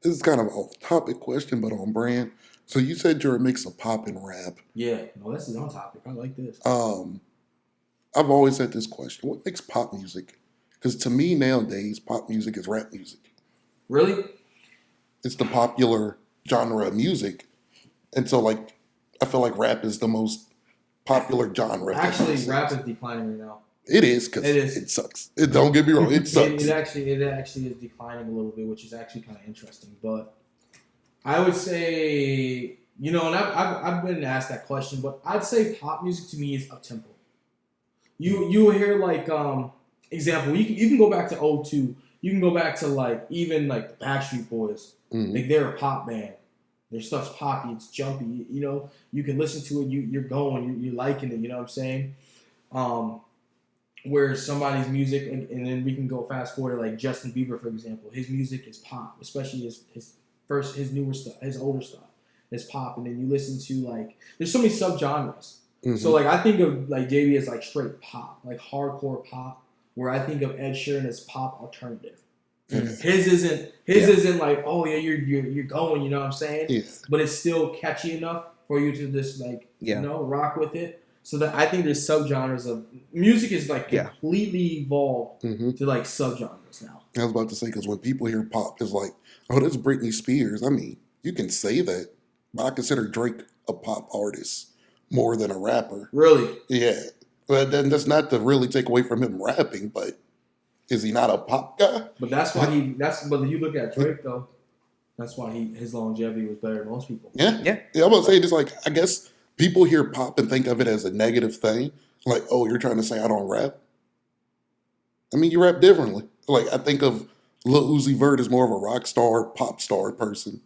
this is kind of an off-topic question, but on brand. So you said you're a mix of pop and rap. Yeah, no, this is on topic. I like this. I've always had this question: what makes pop music? Because to me nowadays, pop music is rap music. Really? It's the popular genre of music, and so like I feel like rap is the most popular genre. if that Actually, makes rap sense. is declining right now. It is because It is. it sucks. Don't get me wrong, it sucks. It actually is declining a little bit, which is actually kind of interesting. But I would say, and I've been asked that question, but I'd say pop music to me is up tempo. You will hear like example. You can go back to '02. You can go back to like even like the Backstreet Boys. Mhm. Like they're a pop band. Their stuff's poppy. It's jumpy. You can listen to it. You're going. You're liking it. You know what I'm saying? Where somebody's music, and then we can go fast forward like Justin Bieber, for example. His music is pop, especially his newer stuff, his older stuff is pop. And then you listen to like, there's so many subgenres. Mhm. So like I think of like JB as like straight pop, like hardcore pop. Where I think of Ed Sheeran as pop alternative. Mhm. His isn't like, oh yeah, you're going, you know what I'm saying? Yeah. But it's still catchy enough for you to just like rock with it. So that I think there's subgenres of music is like completely evolved Mhm. to like subgenres now. I was about to say because when people hear pop, it's like, oh, that's Britney Spears. I mean, you can say that, but I consider Drake a pop artist more than a rapper. Really? Yeah, but then that's not to really take away from him rapping, but is he not a pop guy? But that's why but you look at Drake though, that's why his longevity was better than most people. Yeah. I'm about to say just like I guess people hear pop and think of it as a negative thing. Like, oh, you're trying to say I don't rap? I mean, you rap differently. Like I think of Lil Uzi Vert as more of a rock star, pop star person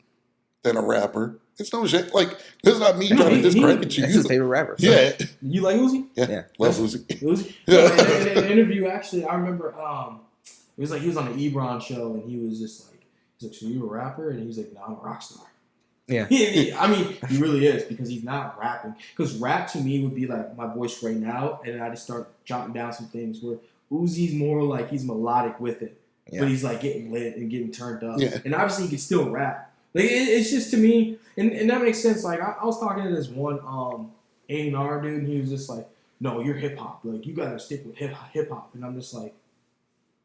than a rapper. It's no shit. Like this is not me trying to discredit you. That's his favorite rapper. So. Yeah. You like Uzi? Yeah. Love Uzi. Uzi? Yeah, in an interview, actually, I remember it was like he was on an Ebron show and he was just like, he's like, so you a rapper? And he was like, no, I'm a rock star. Yeah. I mean, he really is because he's not rapping. Because rap to me would be like my voice right now, and then I just start jotting down some things where Uzi's more like he's melodic with it, but he's like getting lit and getting turned up. Yeah. And obviously he can still rap. Like it's just to me, and that makes sense. Like I was talking to this one A&R dude, and he was just like, no, you're hip hop. Like you gotta stick with hip hop. And I'm just like,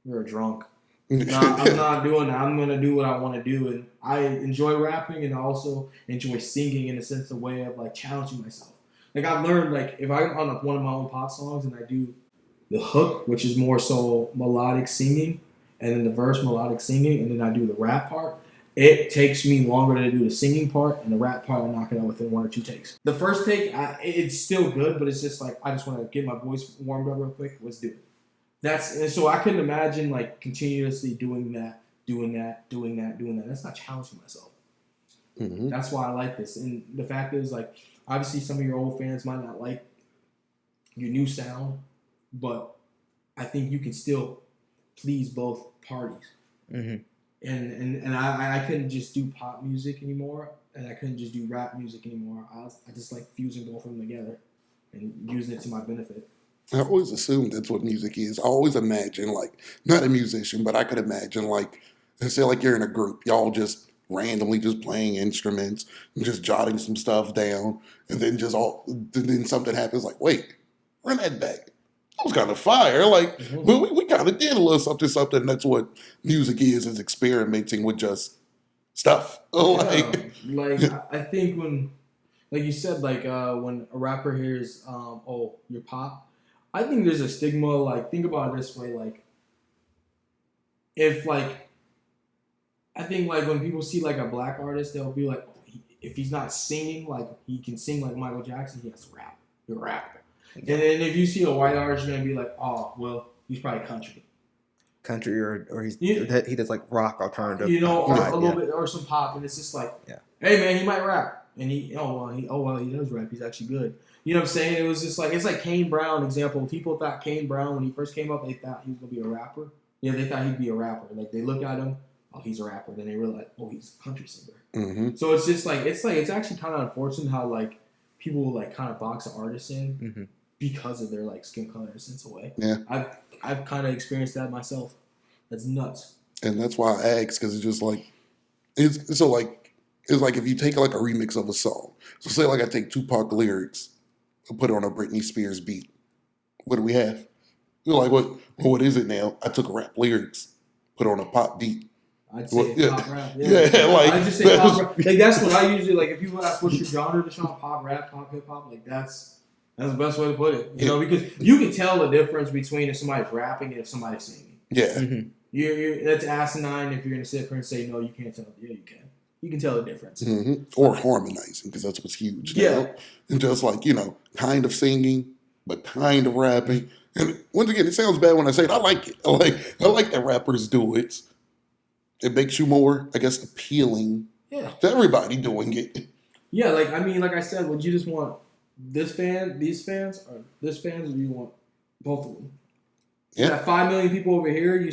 you're a drunk. Nah, I'm not doing that. I'm gonna do what I want to do, and I enjoy rapping, and I also enjoy singing in a sense, a way of like challenging myself. Like I've learned, like if I'm on like one of my own pop songs and I do the hook, which is more so melodic singing, and then the verse melodic singing, and then I do the rap part. It takes me longer to do the singing part, and the rap part I knock it out within 1 or 2 takes. The first take, it's still good, but it's just like I just want to get my voice warmed up real quick. Let's do it. And so I couldn't imagine like continuously doing that. That's not challenging myself. Mm-hmm. That's why I like this. And the fact is, like, obviously some of your old fans might not like your new sound, but I think you can still please both parties. Mm-hmm. And I couldn't just do pop music anymore, and I couldn't just do rap music anymore. I just like fusing both of them together and using it to my benefit. I always assumed that's what music is. I always imagine, like, not a musician, but I could imagine, like, let's say, like, you're in a group. Y'all just randomly just playing instruments and just jotting some stuff down. And then then something happens, like, wait, run that back. That was kind of fire. Like, but we kind of did a little something. That's what music is experimenting with just stuff. I think when, like you said, like when a rapper hears, oh, you're pop, I think there's a stigma, like, think about it this way, like, if, like, I think, like, when people see, like, a black artist, they'll be like, oh, if he's not singing, like, he can sing like Michael Jackson, he has to rap. You're a rapper. Yeah. And then if you see a white artist, you're going to be like, oh, well, he's probably country. Country, or he does, like, rock alternative. You know, or a little bit, or some pop, and it's just like, hey, man, he might rap. And he does rap. He's actually good. You know what I'm saying? It was just like, it's like Kane Brown example. People thought Kane Brown, when he first came up, they thought he was going to be a rapper. Yeah, they thought he'd be a rapper. Like, they look at him, oh, he's a rapper. Then they realize, oh, he's a country singer. Mm-hmm. So it's just like, it's actually kind of unfortunate how, like, people will, like, kind of box an artist in because of their, like, skin color in a sense, a way. Yeah. I've kind of experienced that myself. That's nuts. And that's why I ask, because it's just like, It's so like it's like if you take like a remix of a song. So say like I take Tupac lyrics and put it on a Britney Spears beat. What do we have? You're like, what is it now? I took rap lyrics, put on a pop beat. I'd Well, say yeah. pop rap. Yeah, like I just say pop rap. Like that's what I usually like. If people ask what's your genre, Deshaun, pop rap, pop hip hop, like that's the best way to put it. You know, because you can tell the difference between if somebody's rapping and if somebody's singing. Yeah. Mm-hmm. You're that's asinine if you're gonna sit there and say no, you can't tell. Yeah, you can. You can tell the difference. Mm-hmm. Or harmonizing, because that's what's huge now. Yeah. And just like, kind of singing, but kind of rapping. And once again, it sounds bad when I say it. I like it. I like that rappers do it. It makes you more, I guess, appealing to everybody doing it. Yeah, like I said, would you just want these fans, or do you want both of them? You have 5 million people over here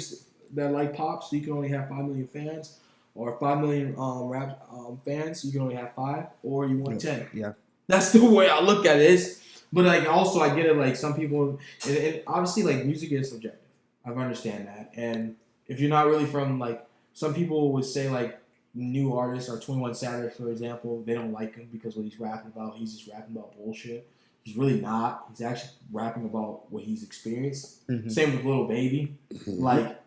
that like pop, so you can only have 5 million fans, or 5 million rap fans, so you can only have 5, or you want 10. Yeah, that's the way I look at it. But like also, I get it. Like some people, and obviously, like music is subjective. I understand that, and if you're not really from like, some people would say like new artists or 21 Savage, for example, they don't like him because what he's rapping about, he's just rapping about bullshit. He's really not. He's actually rapping about what he's experienced. Mm-hmm. Same with Lil Baby. Mm-hmm. Like,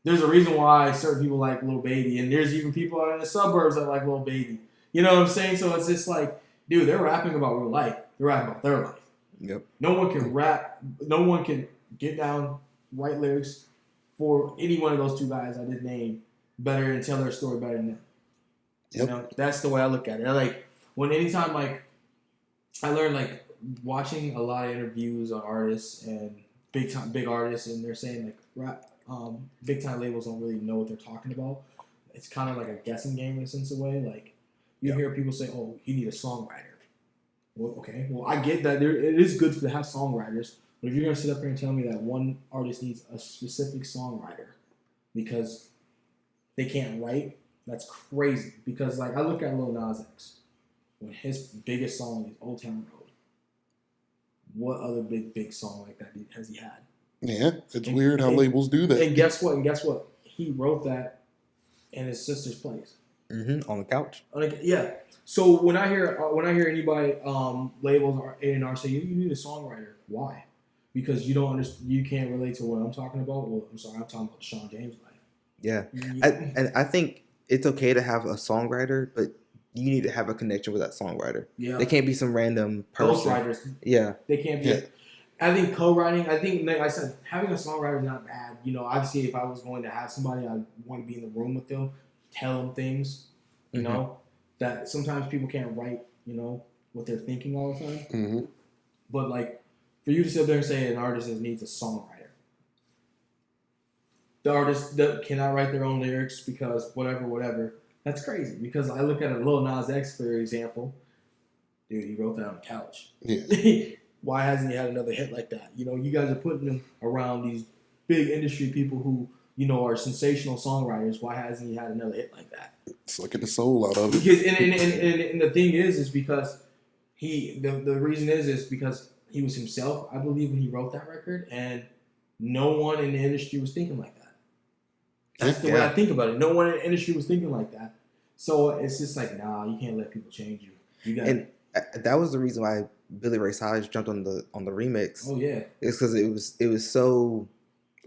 there's a reason why certain people like Lil Baby, and there's even people out in the suburbs that like Lil Baby. You know what I'm saying? So it's just like, dude, they're rapping about real life. They're rapping about their life. Yep. No one can rap. No one can get down, write lyrics for any one of those two guys I just named better and tell their story better than them. Yep. You know, that's the way I look at it. Anytime like I learned like watching a lot of interviews on artists and big artists, and they're saying like rap, big time labels don't really know what they're talking about. It's kind of like a guessing game in a sense of way. Like you hear people say, "Oh, you need a songwriter." Well, okay. Well, I get that. It is good to have songwriters, but if you're gonna sit up here and tell me that one artist needs a specific songwriter because they can't write, that's crazy. Because like I look at Lil Nas X, when his biggest song is Old Town Road. What other big song like that has he had? Yeah, it's weird how labels do that. And guess what? He wrote that in his sister's place. Mm-hmm. On the couch. Yeah. So when I hear anybody labels or A&R say you need a songwriter, why? Because you don't understand, you can't relate to what I'm talking about. Well, I'm sorry, I'm talking about Deshaun James' life. Yeah, and I think it's okay to have a songwriter, but you need to have a connection with that songwriter. Yeah, they can't be some random person. Ghostwriters. Yeah, they can't be. Yeah. I think co-writing. I think, like I said, having a songwriter is not bad. You know, obviously, if I was going to have somebody, I want to be in the room with them, tell them things. You know, that sometimes people can't write. You know what they're thinking all the time. Mm-hmm. But like, for you to sit there and say an artist needs a songwriter. The artist that cannot write their own lyrics because whatever. That's crazy. Because I look at a Lil Nas X, for example. Dude, he wrote that on the couch. Yeah. Why hasn't he had another hit like that? You know, you guys are putting him around these big industry people who, you know, are sensational songwriters. Why hasn't he had another hit like that? Sucking the soul out of it. Because and the thing is because the reason is because he was himself, I believe, when he wrote that record, and no one in the industry was thinking like that. That's the way I think about it. No one in the industry was thinking like that. So it's just like, nah, you can't let people change you. You got. And that was the reason why Billy Ray Cyrus jumped on the remix. Oh yeah, it's because it was so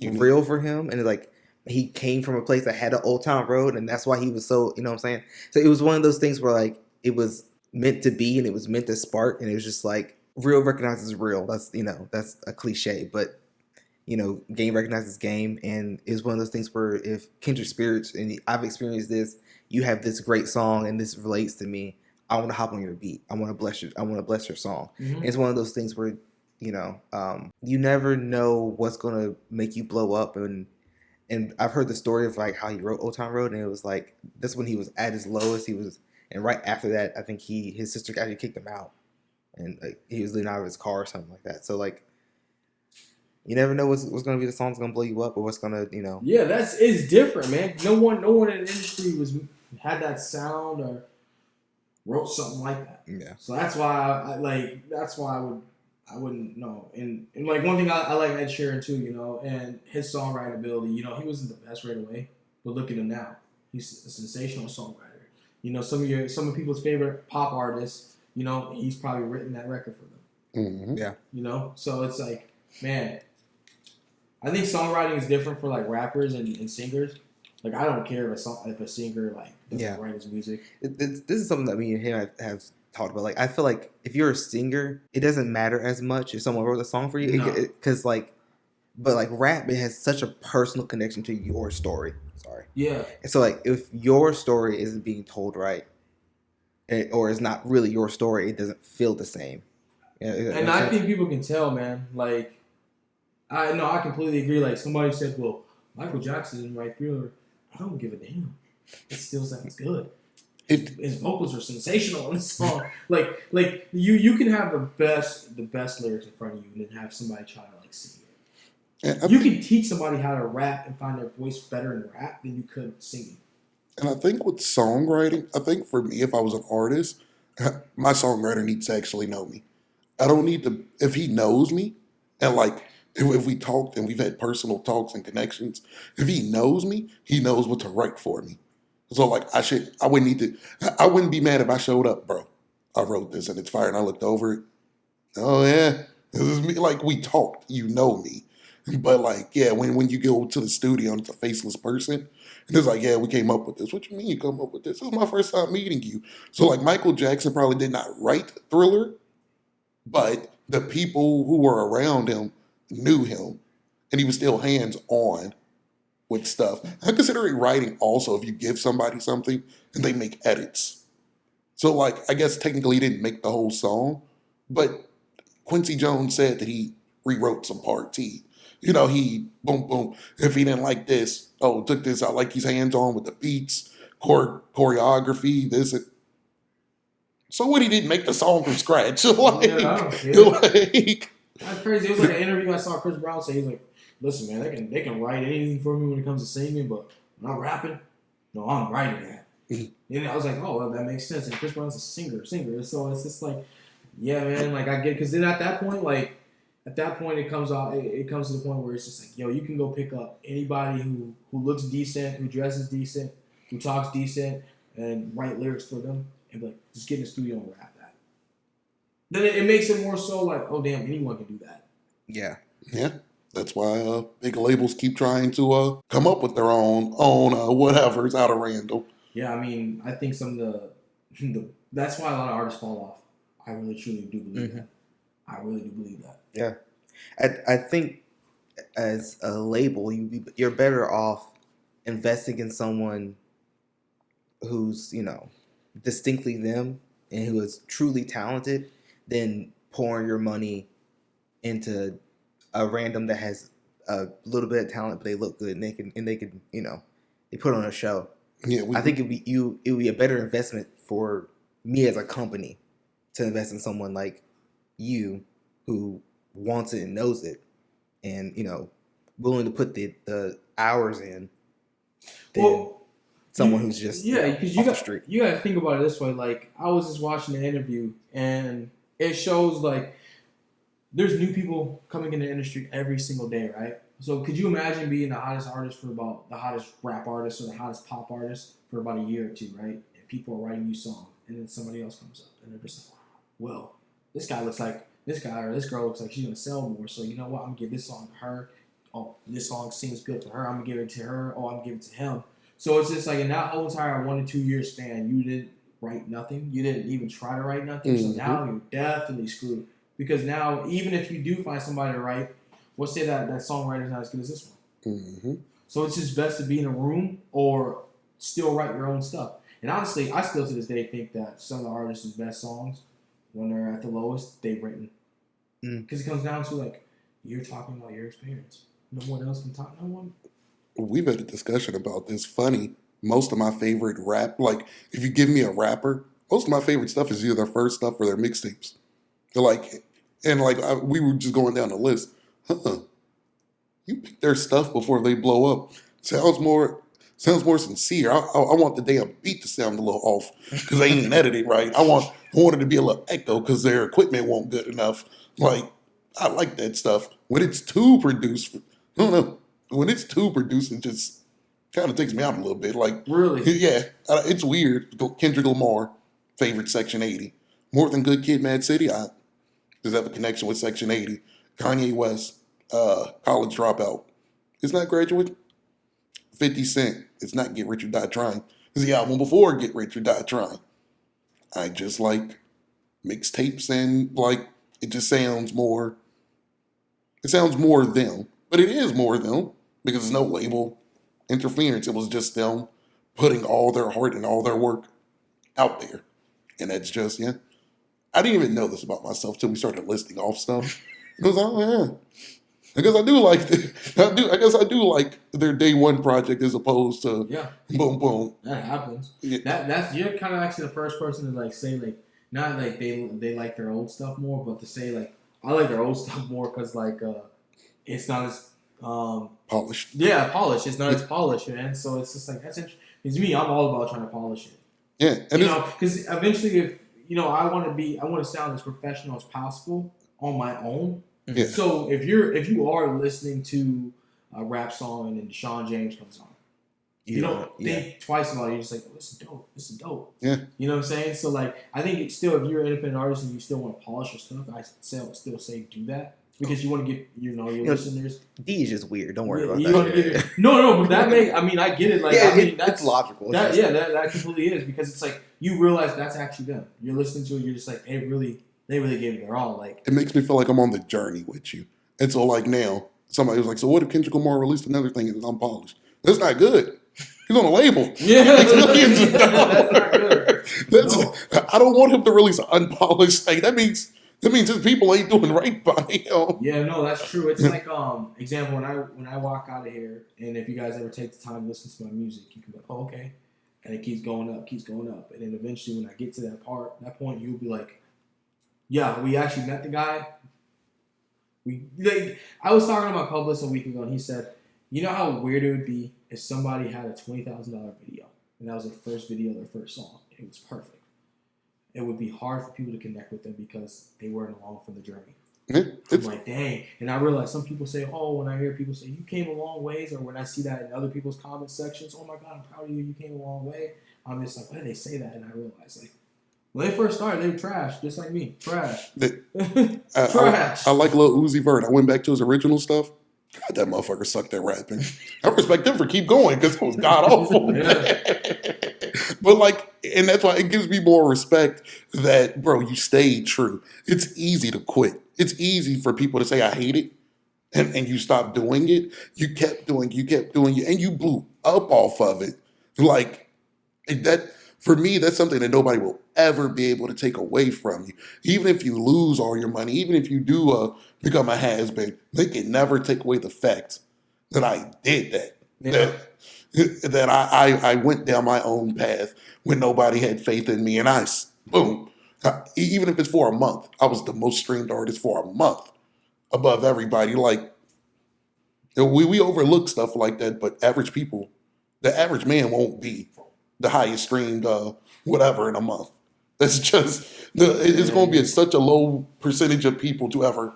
real for him, and like he came from a place that had an Old Town Road, and that's why he was so, you know what I'm saying. So it was one of those things where like it was meant to be, and it was meant to spark, and it was just like real recognizes real. That's, you know, that's a cliche, but you know, game recognizes game, and it's one of those things where if kindred spirits, and I've experienced this, you have this great song and this relates to me, I want to hop on your beat. I want to bless your song. Mm-hmm. It's one of those things where, you know, you never know what's gonna make you blow up, and I've heard the story of like how he wrote Old Town Road, and it was like that's when he was at his lowest. And right after that, I think his sister actually kicked him out, and like he was leaning out of his car or something like that. So like, you never know what's going to be the song that's going to blow you up, or what's going to, you know. Yeah, it's different, man. No one in the industry had that sound or wrote something like that. Yeah. So that's why I wouldn't know. And like one thing I like Ed Sheeran too, you know, and his songwriting ability. You know, he wasn't the best right away, but look at him now. He's a sensational songwriter. You know, some of people's favorite pop artists. You know, he's probably written that record for them. Mm-hmm. Yeah. You know, so it's like, man, I think songwriting is different for like rappers and singers. Like, I don't care if a singer like doesn't write his music. This is something that me and him have talked about. Like, I feel like if you're a singer, it doesn't matter as much if someone wrote a song for you, because but like rap, it has such a personal connection to your story. Sorry. Yeah. And so like, if your story isn't being told right, or it's not really your story, it doesn't feel the same. And I think people can tell, man. Like, I completely agree. Like, somebody said, well, Michael Jackson didn't write Thriller. I don't give a damn. It still sounds good. His vocals are sensational on this song. like you can have the best lyrics in front of you and then have somebody try to like sing it. You can teach somebody how to rap and find their voice better in rap than you could singing. And I think with songwriting, I think for me, if I was an artist, my songwriter needs to actually know me. I don't need to, if he knows me, and like, if we talked and we've had personal talks and connections, if he knows me, he knows what to write for me. So like, I wouldn't be mad if I showed up, bro. I wrote this and it's fire, and I looked over it. Oh yeah, this is me. Like, we talked, you know me. But like, yeah, when you go to the studio and it's a faceless person, and it's like, yeah, we came up with this. What you mean you come up with this? This is my first time meeting you. So like, Michael Jackson probably did not write Thriller, but the people who were around him knew him, and he was still hands-on with stuff. I consider it writing also if you give somebody something and they make edits. So like, I guess technically he didn't make the whole song, but Quincy Jones said that he rewrote some parts. He boom, boom. If he didn't like this, took this out. Like, he's hands-on with the beats, choreography, this. So what, he didn't make the song from scratch. Like, that's crazy. It was like an interview I saw Chris Brown say. He's like, listen, man, they can write anything for me when it comes to singing, but when I'm rapping, no, I'm writing that. And I was like, oh, well, that makes sense. And Chris Brown's a singer. So it's just like, yeah, man, like, I get it. Because then at that point, it comes out. It comes to the point where it's just like, yo, you can go pick up anybody who looks decent, who dresses decent, who talks decent, and write lyrics for them, and be like, just get in the studio and rap that. Then it makes it more so like, oh damn, anyone can do that. Yeah. That's why big labels keep trying to come up with their own whatever's out of random. Yeah, I mean, I think some of the that's why a lot of artists fall off. I really truly do believe that. I really do believe that. Yeah, I think as a label, you're better off investing in someone who's distinctly them and who is truly talented than pouring your money into a random that has a little bit of talent, but they look good and they can they put on a show. Yeah, I think it would be a better investment for me as a company to invest in someone like you who wants it and knows it, and willing to put the hours in. Than someone who's just because you got to think about it this way. Like, I was just watching the interview, and it shows like there's new people coming in the industry every single day, right? So could you imagine being the hottest artist the hottest rap artist or the hottest pop artist for about a year or two, right? And people are writing you songs, and then somebody else comes up, and they're just like, well, this guy or this girl looks like she's gonna sell more, so you know what? I'm gonna give this song to her. Oh, this song seems good for her. I'm gonna give it to her. Oh, I'm gonna give it to him. So it's just like in that whole entire 1 to 2 year span, you didn't write nothing. You didn't even try to write nothing. Mm-hmm. So now you're definitely screwed. Because now, even if you do find somebody to write, let's say that songwriter's not as good as this one. Mm-hmm. So it's just best to be in a room or still write your own stuff. And honestly, I still to this day think that some of the artists' best songs, when they're at the lowest, they've written. Because it comes down to like, you're talking about your experience. No one else can talk. No one. We've had a discussion about this. Funny, most of my favorite rap, like if you give me a rapper, most of my favorite stuff is either their first stuff or their mixtapes. We were just going down the list. You pick their stuff before they blow up. Sounds more sincere. I want the damn beat to sound a little off because they ain't edited right. I want it to be a little echo because their equipment won't good enough. Like, I like that stuff. When it's too produced, I don't know. When it's too produced, it just kind of takes me out a little bit. Like, Really? yeah, it's weird. Kendrick Lamar, favorite Section 80. More Than Good Kid, Mad City. Does have a connection with Section 80. Kanye West, College Dropout. It's not Graduate. 50 Cent. It's not Get Rich or Die Trying. It's the album before Get Rich or Die Trying. I just like mixtapes and like it just sounds more. It sounds more them, but it is more them because there's no label interference. It was just them putting all their heart and all their work out there, and that's just yeah. I didn't even know this about myself till we started listing off stuff. It was oh yeah. I guess I do like I guess I do like their day one project as opposed to boom boom. That happens. Yeah. That's you're kind of actually the first person to like say like not like they like their old stuff more, but to say like I like their old stuff more because like it's not as Polished. Yeah, polished. It's not as polished, man. So it's just like that's interesting. Because me, I'm all about trying to polish it. Yeah, and you know, because eventually, if I want to sound as professional as possible on my own. Yeah. So if you are listening to a rap song and then Deshaun James comes on, you don't think twice about it. You're just like, oh, this is dope. This is dope. Yeah. You know what I'm saying? So like, I think it's still, if you're an independent artist and you still want to polish your stuff, I still say do that. Because you want to get, your listeners. D is just weird. Don't worry about that. No, but that I get it. Like, yeah, I mean, that's logical. That completely is because it's like you realize that's actually them. You're listening to it. You're just like, they really gave it their all. Like, it makes me feel like I'm on the journey with you. And so like now, somebody was like, so what if Kendrick Lamar released another thing and it's unpolished? That's not good. He's on a label. Yeah, that's not good. I don't want him to release an unpolished thing. That means his people ain't doing right by him. Yeah, no, that's true. It's like example when I walk out of here, and if you guys ever take the time to listen to my music, you can be like, oh, okay, and it keeps going up, and then eventually when I get to that point, you'll be like, yeah, we actually met the guy. I was talking to my publicist a week ago, and he said, you know how weird it would be if somebody had a $20,000 video, and that was their first video, their first song, and it was perfect. It would be hard for people to connect with them because they weren't along for the journey. I'm like, dang. And I realize some people say, oh, when I hear people say, you came a long ways, or when I see that in other people's comment sections, oh my God, I'm proud of you, you came a long way. I'm just like, why do they say that? And I realize, like, when they first started, they were trash, just like me. Trash. Trash. I like Lil Uzi Vert. I went back to his original stuff. God, that motherfucker sucked at rapping. I respect him for keep going because it was god awful. But like, and that's why it gives me more respect that, bro, you stayed true. It's easy to quit. It's easy for people to say, I hate it. And you stopped doing it. You kept doing it. And you blew up off of it. Like, that, for me, that's something that nobody will ever be able to take away from you. Even if you lose all your money, even if you do become a has-been, they can never take away the fact that I did that. Yeah. That I went down my own path when nobody had faith in me. And boom. Even if it's for a month, I was the most streamed artist for a month above everybody. Like, we overlook stuff like that, but average people, the average man won't be the highest streamed whatever in a month. That's just, it's going to be such a low percentage of people to ever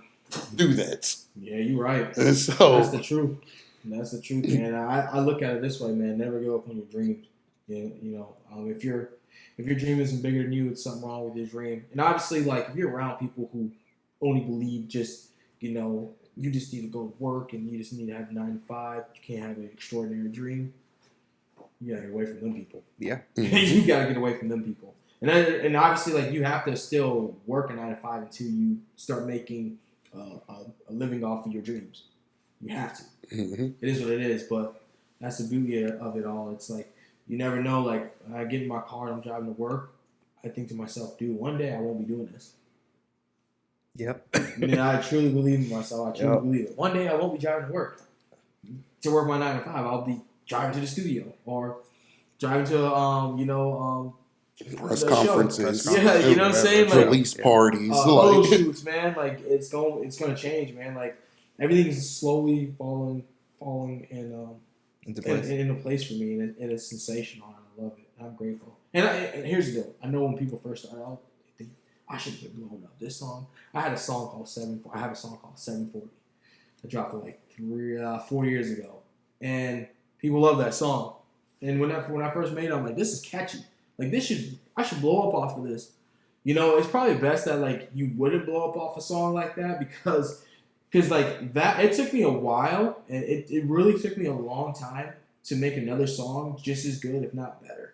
do that. Yeah, you're right. And so, that's the truth. That's the truth, man. I look at it this way, man. Never give up on your dreams. If your dream isn't bigger than you, it's something wrong with your dream. And obviously, like, if you're around people who only believe just, you just need to go to work and you just need to have 9 to 5, you can't have an extraordinary dream. You gotta get away from them people. Yeah. You gotta get away from them people. And obviously, like, you have to still work a 9 to 5 until you start making a living off of your dreams. You have to. Mm-hmm. It is what it is, but that's the beauty of it all. It's like, you never know. Like, when I get in my car and I'm driving to work, I think to myself, dude, one day I won't be doing this. Yep. I truly believe in myself. I truly believe it. One day I won't be driving to work. To work my 9 to 5, I'll be driving to the studio or driving to press conferences. Yeah, you know what I'm saying? Like, release parties. Photo shoots, man. Like, it's gonna change, man. Like, everything is slowly falling into place for me, and it's sensational. And I love it. I'm grateful. And here's the deal. I know when people first start out, they think I should have been blowing up. This song, I have a song called 740. I dropped it like 4 years ago, and People love that song. And when I first made it, I'm like, this is catchy. Like I should blow up off of this. You know, it's probably best that like you wouldn't blow up off a song like that because like that it took me a while and it really took me a long time to make another song just as good, if not better.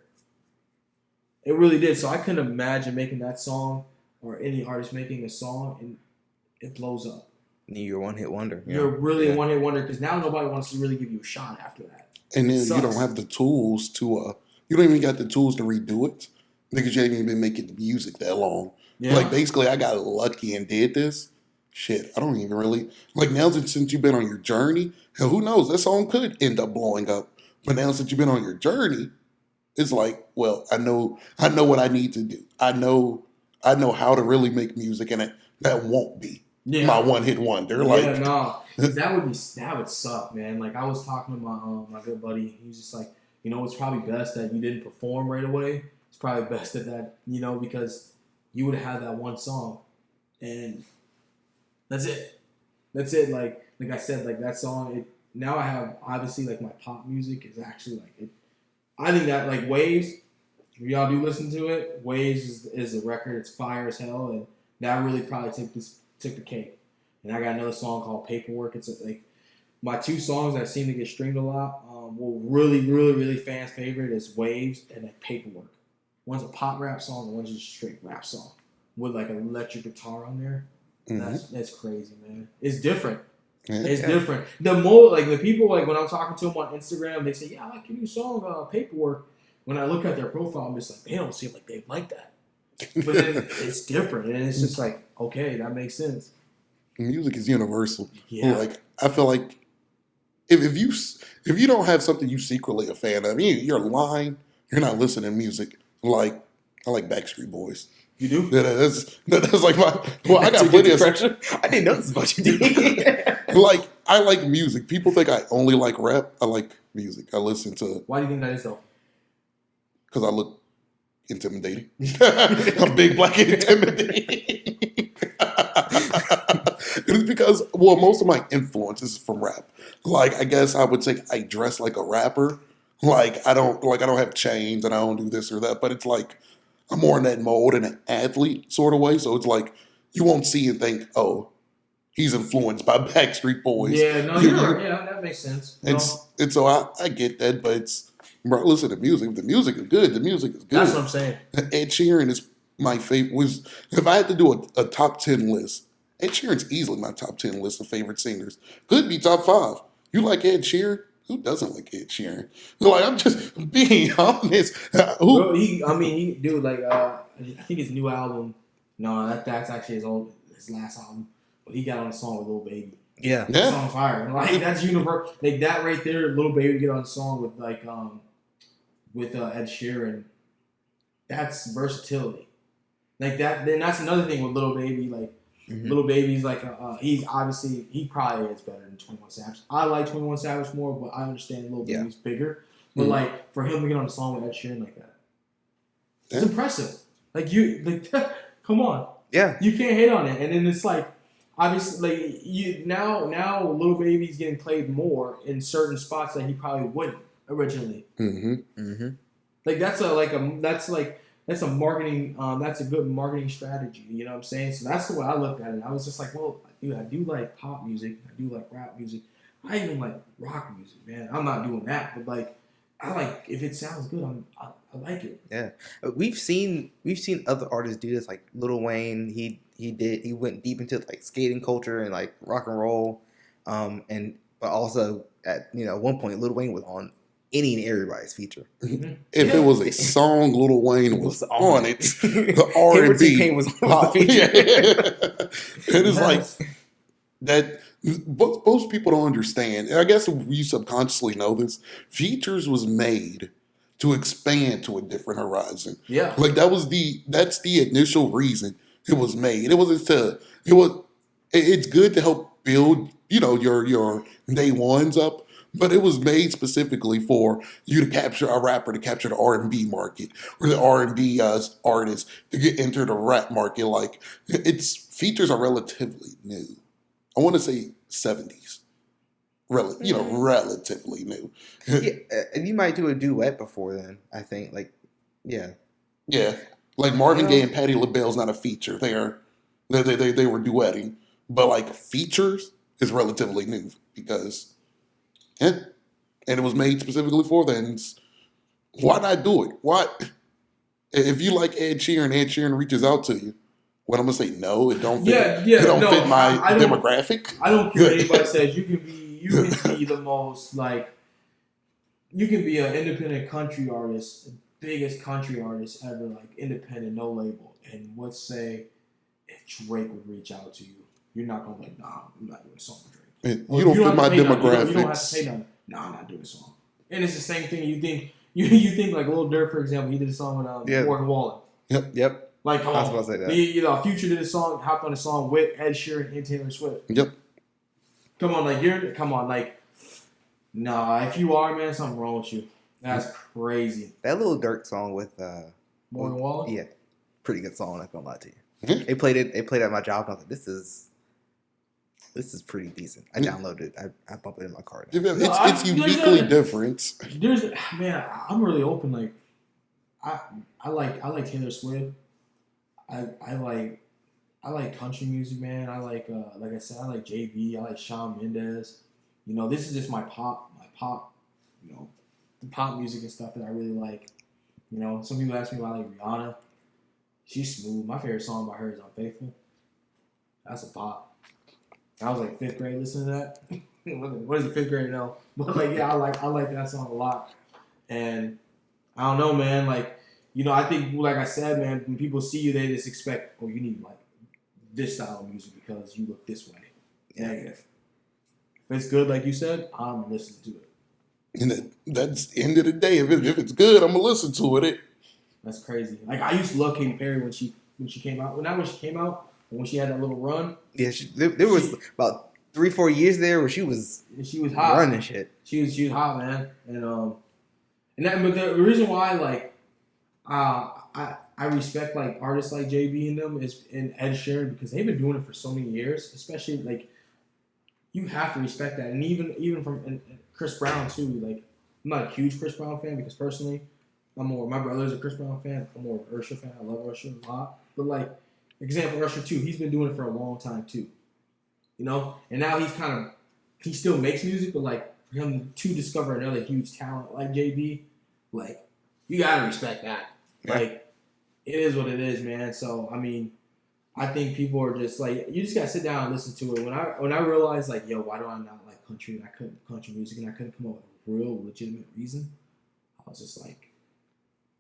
It really did. So I couldn't imagine making that song or any artist making a song and it blows up. You're a one-hit wonder. You're really a one-hit wonder because now nobody wants to really give you a shot after that. And then you don't have the tools to you don't even got the tools to redo it because you haven't been making music that long. Yeah. Like basically I got lucky and did this. Shit, I don't even really like now since you've been on your journey, hell, who knows? That song could end up blowing up. But now since you've been on your journey, it's like, well, I know what I need to do. I know how to really make music, and that won't be my one-hit wonder. Like, yeah, no, that would suck, man. Like I was talking to my good buddy. He was just like, you know, it's probably best that you didn't perform right away. It's probably best that you know because you would have had that one song, and that's it. That's it. Like I said, like that song. Now I have obviously like my pop music is actually like it. I think that like Waves, if y'all do listen to it, Waves is a record. It's fire as hell, and that really probably took the cake. And I got another song called Paperwork. It's like my two songs that seem to get streamed a lot. Really fans' favorite is Waves and then Paperwork. One's a pop rap song, and one's just a straight rap song with like an electric guitar on there. Mm-hmm. That's crazy, man. It's different. Yeah. It's different. The more like the people like when I'm talking to them on Instagram, they say, "Yeah, I like your new song, Paperwork." When I look at their profile, I'm just like, they don't seem like they like that. But then it's different, and it's just like, okay, that makes sense. Music is universal. Yeah. Like I feel like if you don't have something you secretly a fan of, you're lying. You're not listening to music. Like I like Backstreet Boys. You do? That's like my. Well, I got plenty of. I didn't know this about you. Like I like music. People think I only like rap. I like music. I listen to. Why do you think that is though? Because I look intimidating. I'm big, black, and intimidating. It's because most of my influence is from rap. Like I guess I would say I dress like a rapper. Like I don't have chains and I don't do this or that. But it's like. I'm more in that mode in an athlete sort of way. So it's like you won't see and think, oh, he's influenced by Backstreet Boys. Yeah, no, yeah, that makes sense. And so I get that, but it's bro, listen to music. The music is good. The music is good. That's what I'm saying. Ed Sheeran is my favorite. If I had to do a top 10 list, Ed Sheeran's easily my top 10 list of favorite singers. Could be top 5. You like Ed Sheeran? Who doesn't like Ed Sheeran? Like I'm just being honest. Bro, dude, like I think his new album. No, that's actually his last album. But he got on a song with Lil Baby. Yeah, that song fire. Like that's universal. Like that right there, Lil Baby to get on a song with Ed Sheeran. That's versatility. Like that. Then that's another thing with Lil Baby. Like. Mm-hmm. Lil Baby's like he probably is better than 21 Savage. I like 21 Savage more, but I understand Lil Baby's bigger. But like for him to get on a song with Ed Sheeran like that, it's impressive. Come on, you can't hate on it. And then it's like obviously like now Lil Baby's getting played more in certain spots that he probably wouldn't originally. Mm-hmm. Mm-hmm. Like that's a marketing. That's a good marketing strategy. You know what I'm saying? So that's the way I looked at it. I was just like, well, dude, I do like pop music. I do like rap music. I even like rock music, man. I'm not doing that, but like, I like if it sounds good, I like it. Yeah, we've seen other artists do this. Like Lil Wayne, he went deep into like skating culture and like rock and roll, but also at one point Lil Wayne was on any and everybody's feature. Mm-hmm. If it was a song, Lil Wayne was on it. The R&B was the feature. It is like that. Most people don't understand. And I guess you subconsciously know this. Features was made to expand to a different horizon. Yeah, like that's the initial reason it was made. It's good to help build your day ones up. But it was made specifically for you to capture a rapper, to capture the R&B market, or the R&B artist to get into the rap market. Like its features are relatively new. I want to say 70s. relatively new. Yeah, and you might do a duet before then. I think, like, yeah, Yeah, like Marvin You know? Gaye and Patti LaBelle's not a feature. They were duetting, but like features is relatively new because and it was made specifically for that. And why not do it? Why if you like Ed Sheeran reaches out to you. What I'm gonna say? No, it don't fit. Yeah, it don't no, fit my I don't- demographic. I don't care what anybody says. You can be the most like. You can be an independent country artist, the biggest country artist ever, like independent, no label. And let's say if Drake would reach out to you, you're not gonna be like, nah, I'm not doing a song with Drake. You don't fit my demographics. You don't have to pay nothing. Nah, I'm not doing a song. And it's the same thing. You think you think like Lil Durk, for example, he did a song with Morgan Wallen. Yep. Like, come I was on. about to say that. Future did a song, hopped on a song with Ed Sheeran and Taylor Swift. Yep. Come on, like, nah, if you are, man, something wrong with you. That's crazy. That little Dirk song with Morgan Wallen? Yeah, pretty good song. Not gonna lie to you. Mhm. They played it at my job. And I was like, this is pretty decent. I downloaded it. I bumped it in my car. It's uniquely different. Man, I'm really open. Like, I like Taylor Swift. I like country music, man. I like I said, I like JV. I like Shawn Mendes. This is just my pop, the pop music and stuff that I really like. Some people ask me about like Rihanna. She's smooth. My favorite song by her is Unfaithful. That's a pop. I was like 5th grade listening to that. What is it, 5th grade? No. But like, yeah, I like that song a lot. And I don't know, man. Like, I think, like I said, man, when people see you, they just expect, oh, you need like this style of music because you look this way. Negative. If it's good, like you said, I'm listening to it. And that's the end of the day. If it's good, I'm gonna listen to it. That's crazy. Like, I used to love Katy Perry when she came out. Not when she came out, but when she had that little run. Yeah, there was about 3-4 years there where she was hot, running shit. She was hot, man. But the reason why, like, I respect like artists like JB and them and Ed Sheeran because they've been doing it for so many years. Especially like, you have to respect that, and even from and Chris Brown too. Like, I'm not a huge Chris Brown fan because personally, my brother's a Chris Brown fan. I'm more of an Usher fan. I love Usher a lot. But like, example, Usher too. He's been doing it for a long time too. And now he still makes music, but like for him to discover another huge talent like JB, like, you gotta respect that. Yeah. Like, it is what it is, man. So I mean, I think people are just like, you just gotta sit down and listen to it. When I realized like, yo, why do I not like country? And I couldn't country music, and I couldn't come up with a real legitimate reason. I was just like,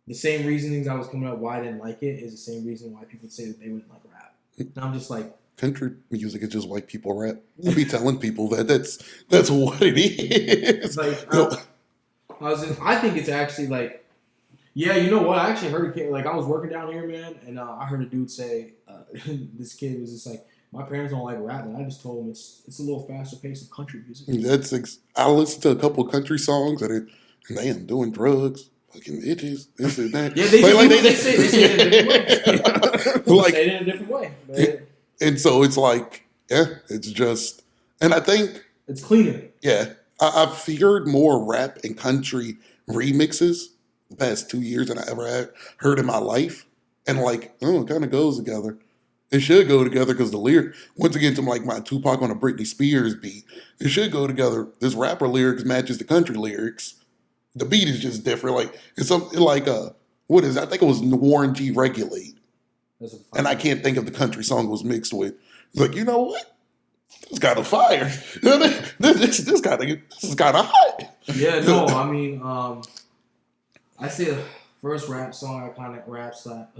the same reasonings I was coming up why I didn't like it is the same reason why people say that they wouldn't like rap. And I'm just like, Country music is just white people rap. We'll be telling people that's what it is. like, I think it's actually like, yeah, you know what? I actually heard a kid, like, I was working down here, man, and I heard a dude say, this kid was just like, my parents don't like rap, and I just told him it's a little faster pace of country music. I listened to a couple of country songs and they am doing drugs, fucking bitches, this and that. Yeah, they say it in a different way. Like, say it in a different way. Man. And so it's like, yeah, it's just, and I think It's cleaner. yeah, I've heard more rap and country remixes the past 2 years than I ever had heard in my life. And like, oh, it kind of goes together. It should go together because the lyric, once again, to like my Tupac on a Britney Spears beat, it should go together. This rapper lyrics matches the country lyrics. The beat is just different. Like, it's something like, what is it? I think it was Warren G. Regulate. And I can't think of the country song it was mixed with. Like, you know what? This got a fire. This is kind of hot. Yeah, no, I mean, I say the first rap song I kind of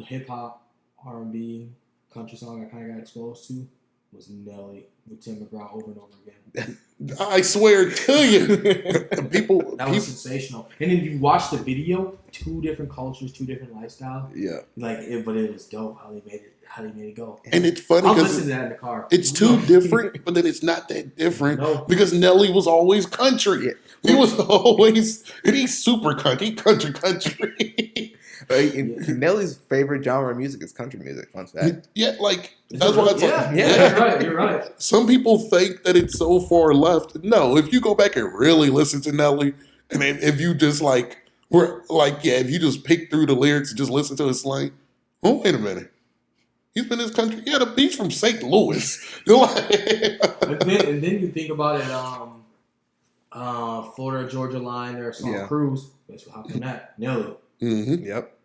hip hop, R&B, country song I kind of got exposed to was Nelly with Tim McGraw over and over again. I swear to you, That was sensational. And then you watch the video, 2 different cultures, 2 different lifestyles. Yeah, but it was dope how they made it go. and it's funny I'll because listen to that in the car. it's too different, but then it's not that different No. because Nelly was always country. Yeah. He was always, and he's super country. He country. Like, Nelly's favorite genre of music is country music. Fun fact. Yeah, like that's why it's yeah, like yeah, you're right. Some people think that it's so far left. No, if you go back and really listen to Nelly, and then if you just if you just pick through the lyrics and just listen to his slang, oh wait a minute, he's been in this country. Yeah, he's from St. Louis. And then you think about it, Florida Georgia line, their song Cruise. Guess what happened to that? Nelly. Mm-hmm. Yep.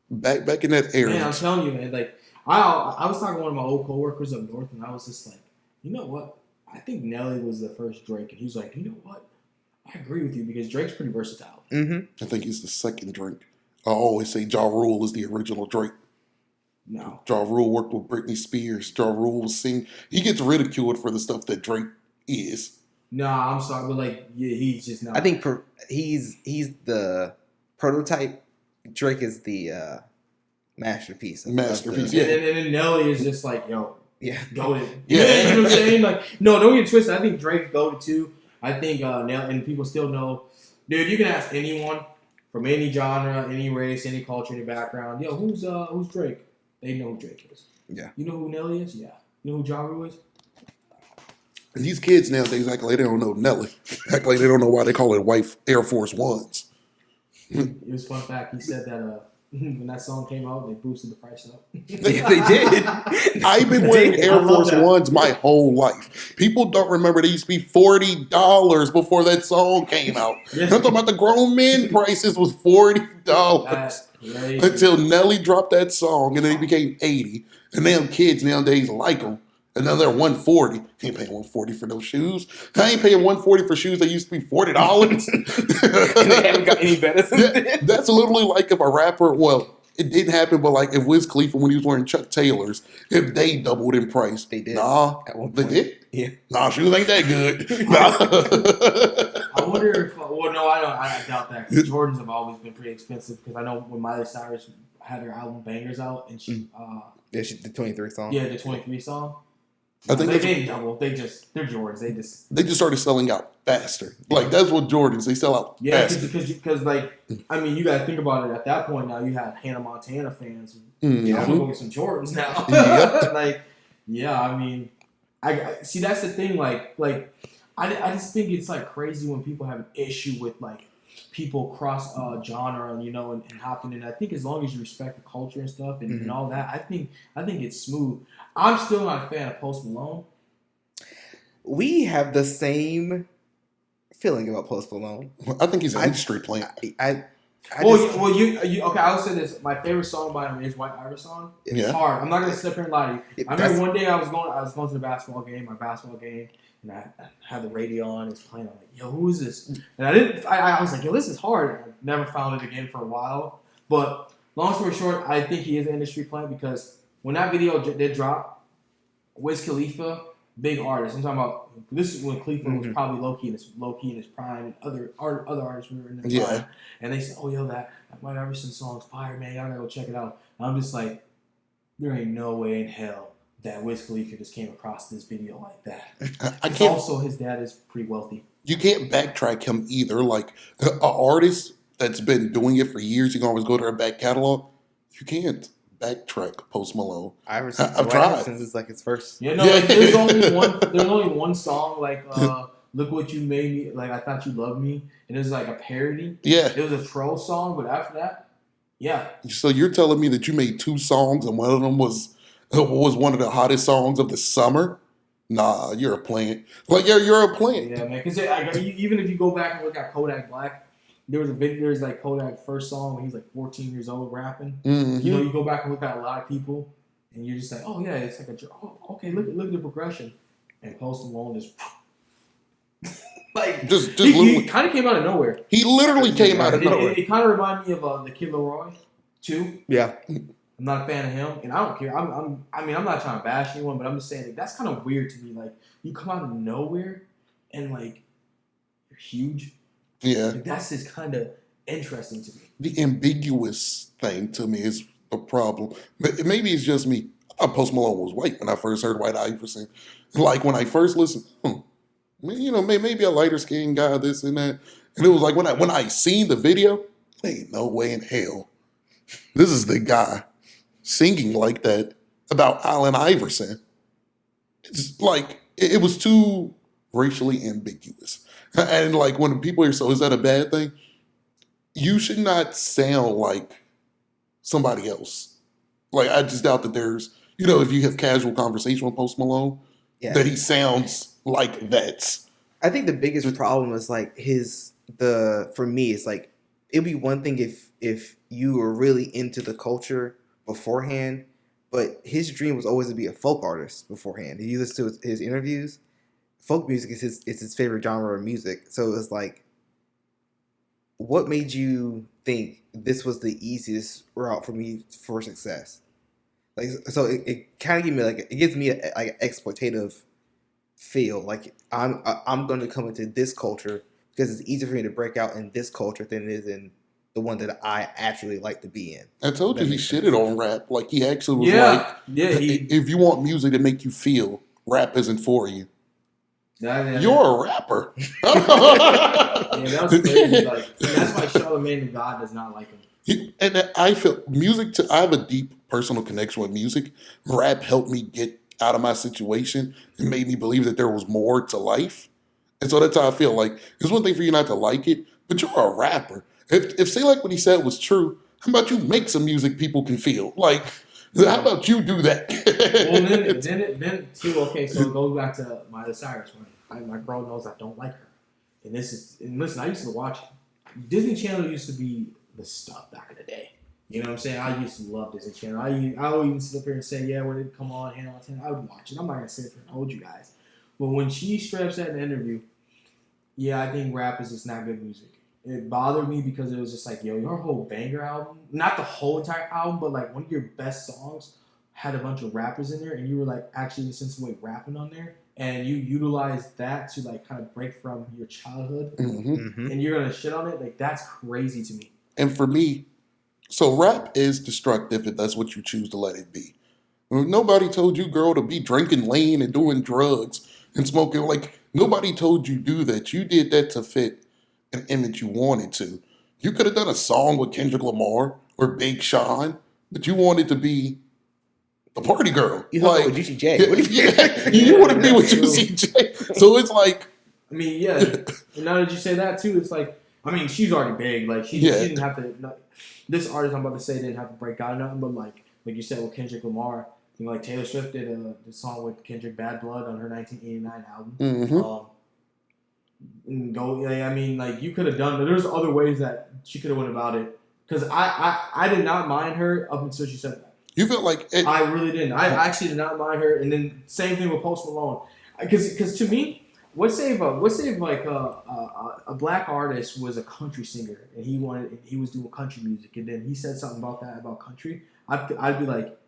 Back in that era. Man, I'm telling you, man. Like I was talking to one of my old coworkers up north, and I was just like, you know what? I think Nelly was the first Drake, and he was like, you know what? I agree with you because Drake's pretty versatile. Mm-hmm. I think he's the second Drake. I always say Ja Rule is the original Drake. No. Ja Rule worked with Britney Spears. Ja Rule was he gets ridiculed for the stuff that Drake is. Nah, I'm sorry, but he's just not. I think he's the prototype. Drake is the masterpiece. Masterpiece, yeah. And then Nelly is just like, yo, yeah, goated. Yeah. You know what I'm saying? Like, no, don't get twisted. I think Drake's goated too. I think and people still know, dude. You can ask anyone from any genre, any race, any culture, any background. Yo, who's Drake? They know who Drake is. Yeah. You know who Nelly is? Yeah. You know who Ja Rule is? These kids nowadays act like they don't know Nelly. Act like they don't know why they call it white Air Force Ones. It was a fun fact. He said that when that song came out, they boosted the price up. They did. I've been wearing Air Force Ones my whole life. People don't remember they used to be $40 before that song came out. I'm talking about the grown men prices was $40 until Nelly dropped that song, and then it became $80. And now kids nowadays like them. And now they're $140. Ain't paying $140 for those shoes. I ain't paying $140 for shoes that used to be $40. They haven't got any better since then. That's literally like if a rapper, well, it didn't happen, but like if Wiz Khalifa, when he was wearing Chuck Taylors, if they doubled in price. They did. Nah. At one They point. did? Yeah. Nah, shoes ain't that good. Nah. I wonder if, no, I don't. I doubt that. Because Jordans have always been pretty expensive. Because I know when Miley Cyrus had her album Bangers out, and she, the 23 song. Yeah, the 23 song. I think they didn't double. They're Jordans. They just started selling out faster. Like that's what Jordans, they sell out faster. Because I mean, you got to think about it. At that point, now you had Hannah Montana fans. Mm-hmm. I'm gonna go get some Jordans now. Yep. I mean, I see. That's the thing. I just think it's like crazy when people have an issue with like people cross genre and hopping in. I think as long as you respect the culture and stuff and all that, I think it's smooth. I'm still not a fan of Post Malone. We have the same feeling about Post Malone. I think he's an industry plant. Okay. I would say this. My favorite song by him is White Iris song. It's hard. I'm not gonna sit here and lie to you. I remember one day I was going to the basketball game, and I had the radio on. It's playing. I'm like, yo, who is this? And I was like, yo, this is hard. I never found it again for a while. But long story short, I think he is an industry plant because when that video did drop, Wiz Khalifa, big artist. I'm talking about this is when Khalifa was probably low key in his prime, and other artists were in their prime. And they said, "Oh, yo, that White Iverson song's fire, man. Y'all gotta go check it out." And I'm just like, there ain't no way in hell that Wiz Khalifa just came across this video like that. Also, his dad is pretty wealthy. You can't backtrack him either. Like an artist that's been doing it for years, you can always go to their back catalog. You can't backtrack Post Malone. I've tried. Since it's like his first. There's only one song like "Look What You Made Me," like "I Thought You Loved Me," and it was like a parody. Yeah, it was a troll song, but after that, yeah. So you're telling me that you made 2 songs and one of them was one of the hottest songs of the summer? Nah, you're a plant. Like you're a plant. Yeah, man. Because even if you go back and look at Kodak Black. There was a video. There's like Kodak's first song when he's like 14 years old rapping. Mm-hmm. You go back and look at a lot of people, and you're just like, oh yeah, it's like okay, look at the progression. And Post Malone just like he kind of came out of nowhere. He literally came out of nowhere. It kind of reminded me of the Kid Laroi too. Yeah, I'm not a fan of him, and I don't care. I'm not trying to bash anyone, but I'm just saying like, that's kind of weird to me. Like you come out of nowhere and like you're huge. Yeah. Like, that's just kind of interesting to me. The ambiguous thing to me is a problem. But maybe it's just me. I thought Post Malone was white when I first heard White Iverson. Like when I first listened, maybe a lighter skinned guy, this and that. And it was like when I seen the video, ain't no way in hell This is the guy singing like that about Allen Iverson. It's like it was too racially ambiguous. And like when people are so, is that a bad thing? You should not sound like somebody else. Like I just doubt that there's, if you have casual conversation with Post Malone, Yeah. that he sounds like that. I think the biggest problem is like for me, it's like it'd be one thing if you were really into the culture beforehand, but his dream was always to be a folk artist beforehand. If you listen to his interviews, folk music is his favorite genre of music. So it's like, what made you think this was the easiest route for me for success? Like, so it kind of gives me an exploitative feel. Like I'm going to come into this culture because it's easier for me to break out in this culture than it is in the one that I actually like to be in. I told you he shitted on rap. Like he actually was if you want music to make you feel, rap isn't for you. You're a rapper. That was crazy. Like, that's why Charlamagne the God does not like him. And I feel I have a deep personal connection with music. Rap helped me get out of my situation and made me believe that there was more to life. And so that's how I feel. Like, it's one thing for you not to like it, but you're a rapper. If say like what he said was true, how about you make some music people can feel? Like, how about you do that? Well, then too. Okay, so it goes back to Miley Cyrus. My girl knows I don't like her, and listen. I used to watch Disney Channel. Used to be the stuff back in the day. You know what I'm saying? I used to love Disney Channel. I would even sit up here and say, yeah, when it come on, Hannah Montana, I would watch it. I'm not gonna sit here and hold you guys, but when she straight up said in the interview, yeah, I think rap is just not good music. It bothered me because it was just like, yo, your whole banger album, not the whole entire album, but like one of your best songs had a bunch of rappers in there, and you were like actually in a sense of way rapping on there, and you utilized that to like kind of break from your childhood, and you're gonna shit on it. Like, that's crazy to me. And for me, so rap is destructive if that's what you choose to let it be. Nobody told you, girl, to be drinking lean and doing drugs and smoking. Like, nobody told you do that. You did that to fit an image you wanted to. You could have done a song with Kendrick Lamar or Big Sean, but you wanted to be the party girl. You like with Juicy J. You want to be with Juicy J. So it's like, I mean, yeah. And now that you say that too, it's like, I mean, she's already big. Like, she didn't have to. This artist I'm about to say didn't have to break out or nothing, but like you said with Kendrick Lamar, like Taylor Swift did the song with Kendrick, "Bad Blood" on her 1989 album. I mean, like, you could have done. There's other ways that she could have went about it. Because I did not mind her up until she said that. You felt like I really didn't. I actually did not mind her. And then same thing with Post Malone. Because to me, let's say if like a black artist was a country singer and he was doing country music, and then he said something about country, I'd be like,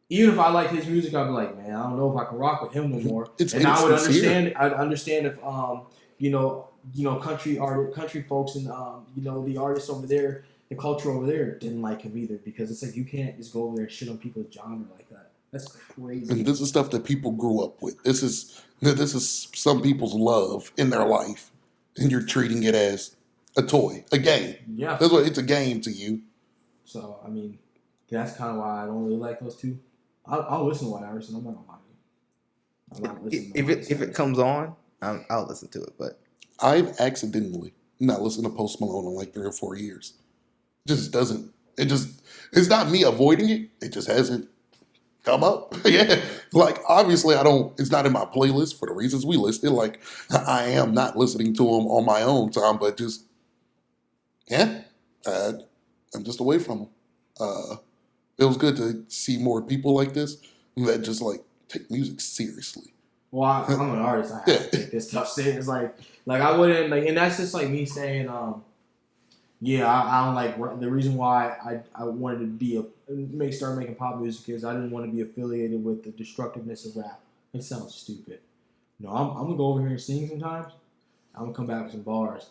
even if I liked his music, I'd be like, man, I don't know if I can rock with him no more. And I would understand. I'd understand if country folks and the artists over there, the culture over there didn't like him either, because it's like you can't just go over there and shit on people's genre like that. That's crazy. And this is stuff that people grew up with. This is some people's love in their life, and you're treating it as a toy, a game. Yeah, that's what it's a game to you. So I mean, that's kind of why I don't really like those two. I'll listen to White Iverson. I'm not gonna lie to you. I'm not listening. If it comes on, I'll listen to it. But I've accidentally not listened to Post Malone in like 3 or 4 years. Just doesn't. It's not me avoiding it. It just hasn't come up. Yeah. Like, obviously, it's not in my playlist for the reasons we listed. Like, I am not listening to him on my own time, but just, I'm just away from him. It was good to see more people like this that just, like, take music seriously. Well, I'm an artist. I have to take this stuff serious. Like I wouldn't, like, and that's just like me saying, I don't like, the reason why I wanted to start making pop music is I didn't want to be affiliated with the destructiveness of rap. It sounds stupid. No, I'm gonna go over here and sing sometimes. I'm gonna come back with some bars.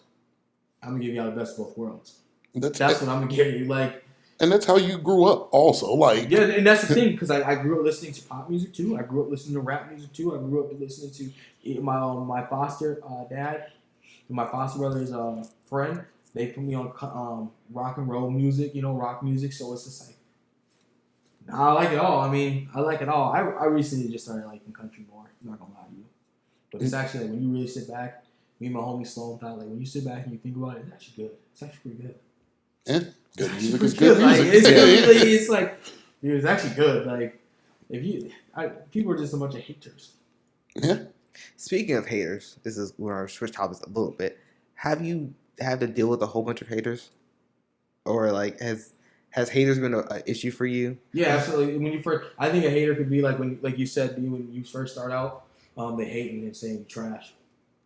I'm gonna give y'all the best of both worlds. That's what I'm gonna give you. Like, and that's how you grew up also. Like, yeah, and that's the thing, because I grew up listening to pop music too. I grew up listening to rap music too. I grew up listening to my foster dad and my foster brother's friend. They put me on rock and roll music, rock music. So it's just like, nah, I like it all. I mean, I like it all. I recently just started liking country more. I'm not gonna lie to you, but it's actually like when you really sit back. Me and my homie Sloan thought like when you sit back and you think about it, it's actually good. It's actually pretty good. Yeah, good It's music actually is pretty good Like, music. it's good. It's like, dude, it's actually good. Like, people are just a bunch of haters. Yeah. Speaking of haters, this is where I switch topics a little bit. Have you had to deal with a whole bunch of haters, or like has haters been an issue for you? Yeah, absolutely. When you first, I think a hater could be like when, like you said, when you first start out, they hating and saying you trash.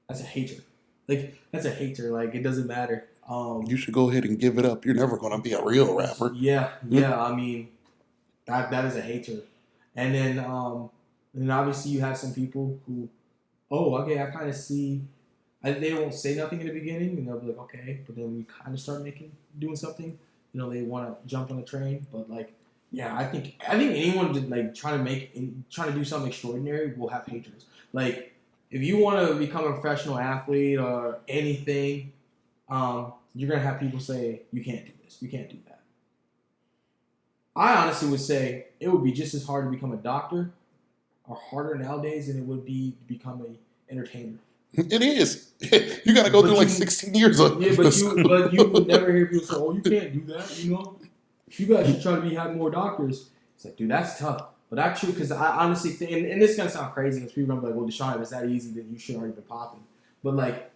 That's a hater. Like that's a hater. Like it doesn't matter. You should go ahead and give it up. You're never going to be a real rapper. Yeah. I mean, that is a hater. And then obviously you have some people who, oh, okay, I kind of see. They don't say nothing in the beginning, and they'll be like, okay, but then we kind of start doing something. They want to jump on the train, but like, yeah, I think anyone that like trying to do something extraordinary will have haters. Like, if you want to become a professional athlete or anything, you're gonna have people say you can't do this, you can't do that. I honestly would say it would be just as hard to become a doctor, or harder nowadays than it would be to become an entertainer. It is. You got to go through like 16 years of school. But you would never hear people say, "Oh, you can't do that." You guys should try to have more doctors. It's like, dude, that's tough. But actually, because I honestly think, and this is gonna sound crazy, because people are gonna be like, "Well, Deshaun, if it's that easy, then you should already be popping." But like,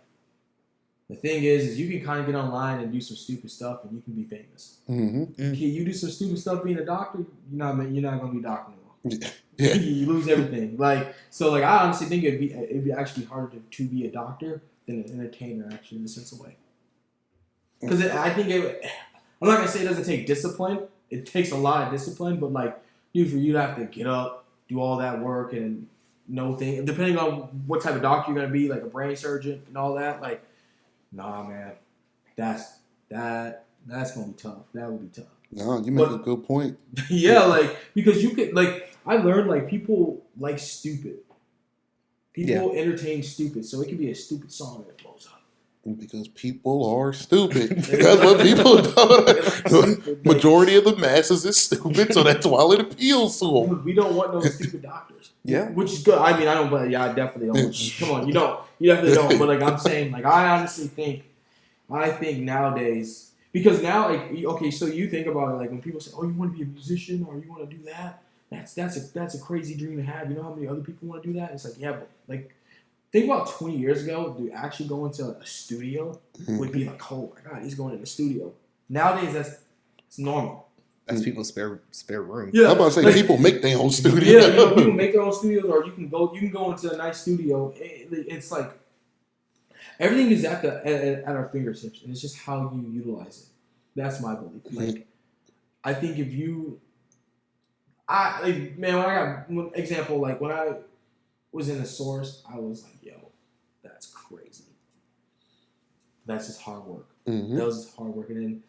the thing is you can kind of get online and do some stupid stuff, and you can be famous. Mm-hmm. You do some stupid stuff being a doctor, you're not gonna be a doctor anymore. Yeah. You lose everything. Like, so like, I honestly think it'd be actually harder to be a doctor than an entertainer, actually, in a sense of way. Because I think I'm not gonna say it doesn't take discipline. It takes a lot of discipline, but like, dude, for you to have to get up, do all that work, and know things, depending on what type of doctor you're gonna be, like a brain surgeon and all that, like, nah, man, that's gonna be tough. That would be tough. No, you make a good point. Yeah, like, because you could, like, I learned, like, people like stupid. People entertain stupid, so it could be a stupid song that blows up. Because people are stupid. That's what people do. The majority of the masses is stupid, so that's why it appeals to them. We don't want no stupid doctors. Yeah. Which is good. I mean, I don't, but yeah, I definitely don't. Come on, you don't. You definitely don't. But, like, I'm saying, like, I honestly think, nowadays, because now, like, okay, so you think about it, like, when people say, oh, you want to be a musician or you want to do that, that's a crazy dream to have. You know how many other people want to do that? It's like, yeah, but, like, think about 20 years ago, dude, actually going to a studio would be like, oh my God, he's going in the studio. Nowadays, it's normal. That's people's spare room. Yeah, I'm about to say, like, people make their own studio. Yeah, people make their own studios, or you can go into a nice studio. It's like everything is at our fingertips, and it's just how you utilize it. That's my belief. Like, I think if you, when I was in the source, I was like, yo, that's crazy. That's just hard work. Mm-hmm. That was just hard work. And then,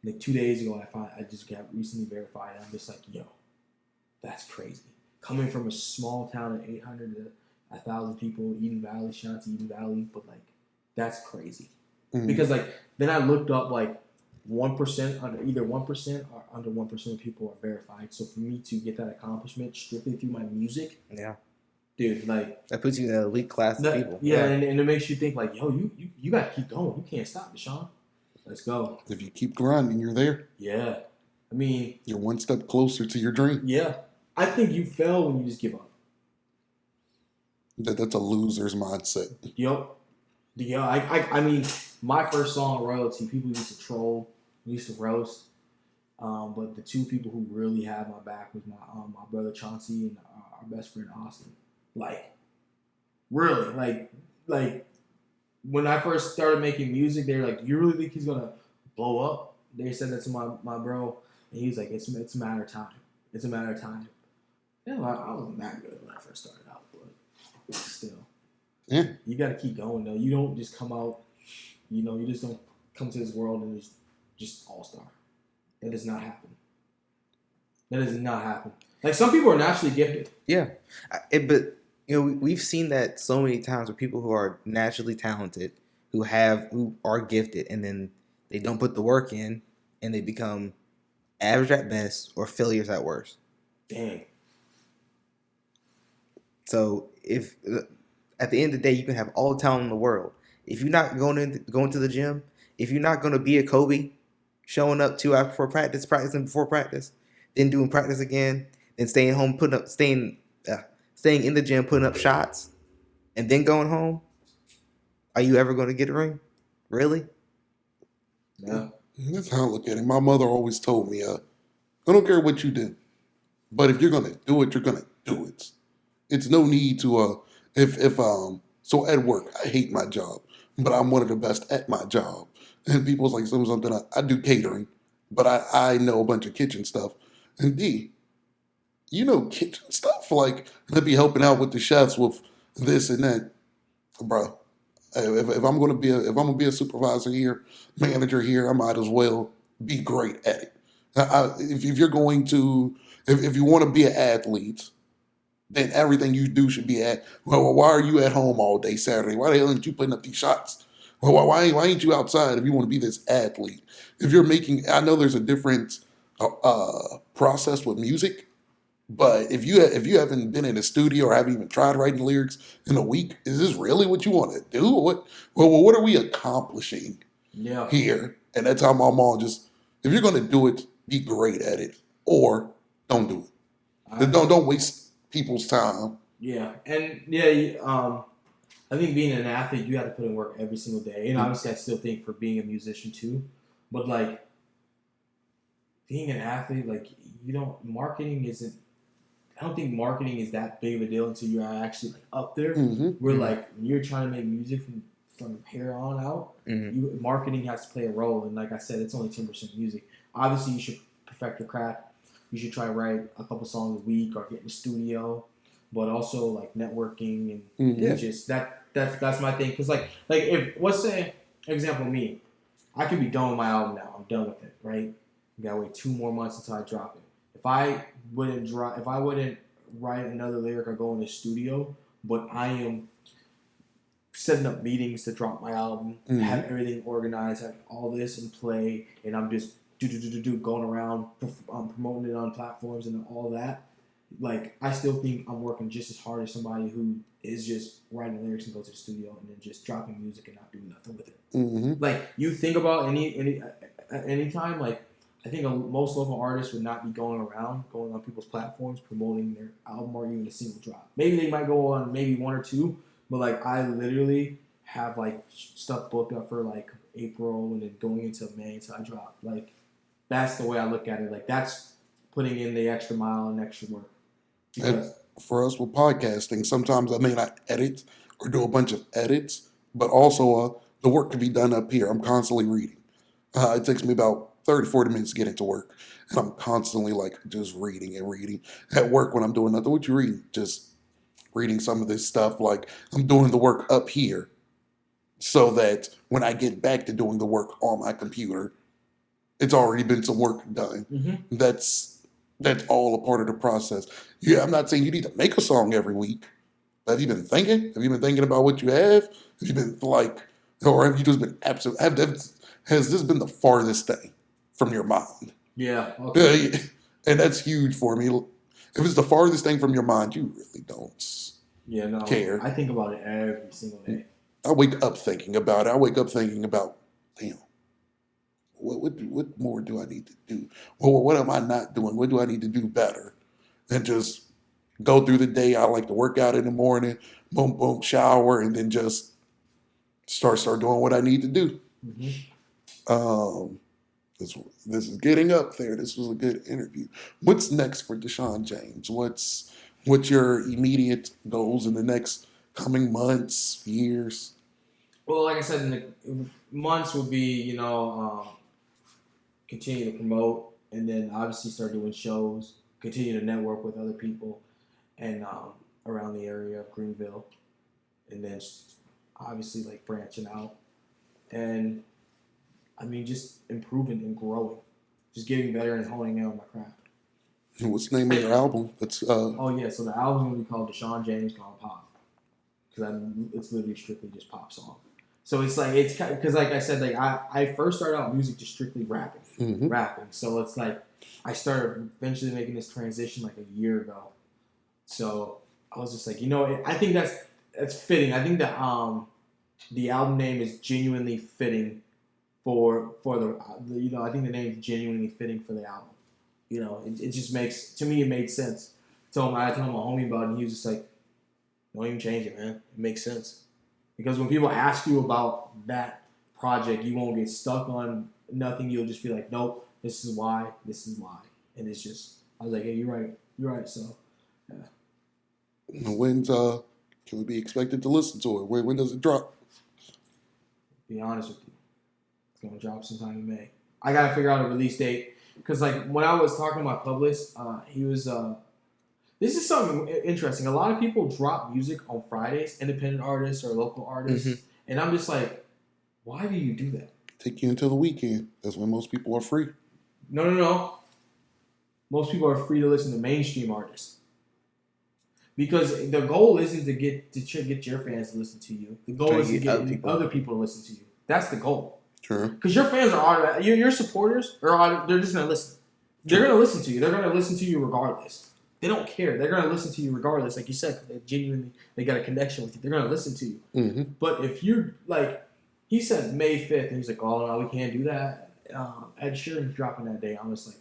like, 2 days ago, I just got recently verified. And I'm just like, yo, that's crazy. Coming from a small town of 800 to 1,000 people, Eden Valley, shout out to Eden Valley, but, like, that's crazy. Mm-hmm. Because, like, then I looked up, like, 1%, either 1% or under 1% of people are verified. So for me to get that accomplishment strictly through my music, yeah, dude, like, that puts you in an elite class of people. Yeah, and it makes you think, like, yo, you got to keep going. You can't stop, Deshaun. Let's go. If you keep grinding, you're there. Yeah, I mean, you're one step closer to your dream. Yeah, I think you fail when you just give up. That's a loser's mindset. Yep. Yeah, I mean, my first song, Royalty, people used to troll, used to roast. But the two people who really had my back was my brother Chauncey and our best friend Austin. Like, really, like when I first started making music, they were like, "You really think he's gonna blow up?" They said that to my bro, and he's like, "It's a matter of time. It's a matter of time." Yeah, I wasn't that good when I first started out, but still. Yeah. You got to keep going, though. You don't just come out, you just don't come to this world and just all-star. That does not happen. That does not happen. Like, some people are naturally gifted. Yeah. But, we've seen that so many times with people who are naturally talented, who are gifted, and then they don't put the work in, and they become average at best or failures at worst. Dang. So if at the end of the day you can have all the talent in the world, if you're not going to the gym, if you're not going to be a Kobe, showing up 2 hours before practice, practicing before practice, then doing practice again, then staying home, staying in the gym, putting up shots, and then going home, are you ever going to get a ring? Really? Yeah. That's how I look at it. My mother always told me, I don't care what you do, but if you're gonna do it, you're gonna do it. It's no need to so at work, I hate my job, but I'm one of the best at my job. And people's like something I do catering, but I know a bunch of kitchen stuff. And D, you know kitchen stuff, like I'd be helping out with the chefs with this and that, bro. If I'm gonna be a supervisor here, manager here, I might as well be great at it. If you're going to, if you want to be an athlete, then everything you do should be at. Well, why are you at home all day Saturday? Why the hell aren't you putting up these shots? Well, why ain't you outside if you want to be this athlete? If you're making, I know there's a different process with music, but if you haven't been in a studio or haven't even tried writing lyrics in a week, is this really what you want to do? What are we accomplishing Yeah. here? And that's how my mom just, if you're going to do it, be great at it, or don't do it. Don't waste people's time. Yeah, and yeah, I think being an athlete, you have to put in work every single day. And obviously, I still think for being a musician too, but like being an athlete, like marketing isn't. I don't think marketing is that big of a deal until you're actually like up there. Mm-hmm. Where like when you're trying to make music from here on out, marketing has to play a role. And like I said, it's only 10% music. Obviously, you should perfect your craft. You should try to write a couple songs a week or get in the studio, but also like networking and just that's my thing. Cause like if let's say example me, I could be done with my album now. I'm done with it, right? I gotta wait 2 more months until I drop it. If I wouldn't write another lyric or go in the studio, but I am setting up meetings to drop my album, have everything organized, have all this in play, and I'm just going around promoting it on platforms and all that. Like I still think I'm working just as hard as somebody who is just writing lyrics and go to the studio and then just dropping music and not doing nothing with it. Mm-hmm. Like you think about any time, like I think most local artists would not be going on people's platforms promoting their album or even a single drop. Maybe they might go on maybe 1 or 2, but like I literally have like stuff booked up for like April and then going into May until I drop. Like that's the way I look at it. Like that's putting in the extra mile and extra work. And for us with podcasting, sometimes I may not edit or do a bunch of edits, but also the work can be done up here. I'm constantly reading. It takes me about 30, 40 minutes to get into work. And I'm constantly like just reading and reading. At work when I'm doing nothing, what you reading? Just reading some of this stuff. Like I'm doing the work up here so that when I get back to doing the work on my computer, it's already been some work done. Mm-hmm. That's all a part of the process. Yeah, I'm not saying you need to make a song every week. But have you been thinking? Have you been thinking about what you have? Have you been like, or have you just been absent? Has this been the farthest thing from your mind? Yeah. Okay. And that's huge for me. If it's the farthest thing from your mind, you really don't care. I think about it every single day. I wake up thinking about it. I wake up thinking about, damn, what more do I need to do? Well, what am I not doing? What do I need to do better? And just go through the day. I like to work out in the morning, boom, boom, shower, and then just start doing what I need to do. Mm-hmm. This is getting up there. This was a good interview. What's next for Deshaun James? What's your immediate goals in the next coming months, years? Well, like I said, in the months would be, continue to promote and then obviously start doing shows, continue to network with other people and around the area of Greenville. And then obviously like branching out. And I mean, just improving and growing. Just getting better and honing in on my craft. What's the name of your album? That's Oh, yeah. So the album's going to be called Deshaun James Gone Pop. Because it's literally strictly just pop song. So it's like it's because like I said, like I first started out music just strictly rapping. So it's like I started eventually making this transition like a year ago. So I was just like, I think that's fitting. I think that the album name is genuinely fitting for the I think the name is genuinely fitting for the album. It just makes, to me, it made sense. I told my homie about it, and he was just like, don't even change it, man. It makes sense. Because when people ask you about that project, you won't get stuck on nothing. You'll just be like, nope, this is why. And it's just, I was like, hey, you're right. So, yeah. When's can we be expected to listen to it? When does it drop? Be honest with you, it's gonna drop sometime in May. I gotta figure out a release date because, like, when I was talking to my publicist, he was. This is something interesting. A lot of people drop music on Fridays, independent artists or local artists, and I'm just like, why do you do that? Take you until the weekend. That's when most people are free. No. Most people are free to listen to mainstream artists. Because the goal isn't to get your fans to listen to you. The goal is to get other people to listen to you. That's the goal. Sure. Because your fans are your supporters they're just gonna listen. They're gonna listen to you. They're gonna listen to you regardless. They don't care. They're gonna listen to you regardless, like you said. They got a connection with you. They're gonna listen to you. Mm-hmm. But if you're like, he said May 5th, and he's like, oh no, we can't do that. Ed Sheeran's dropping that day. I'm just like,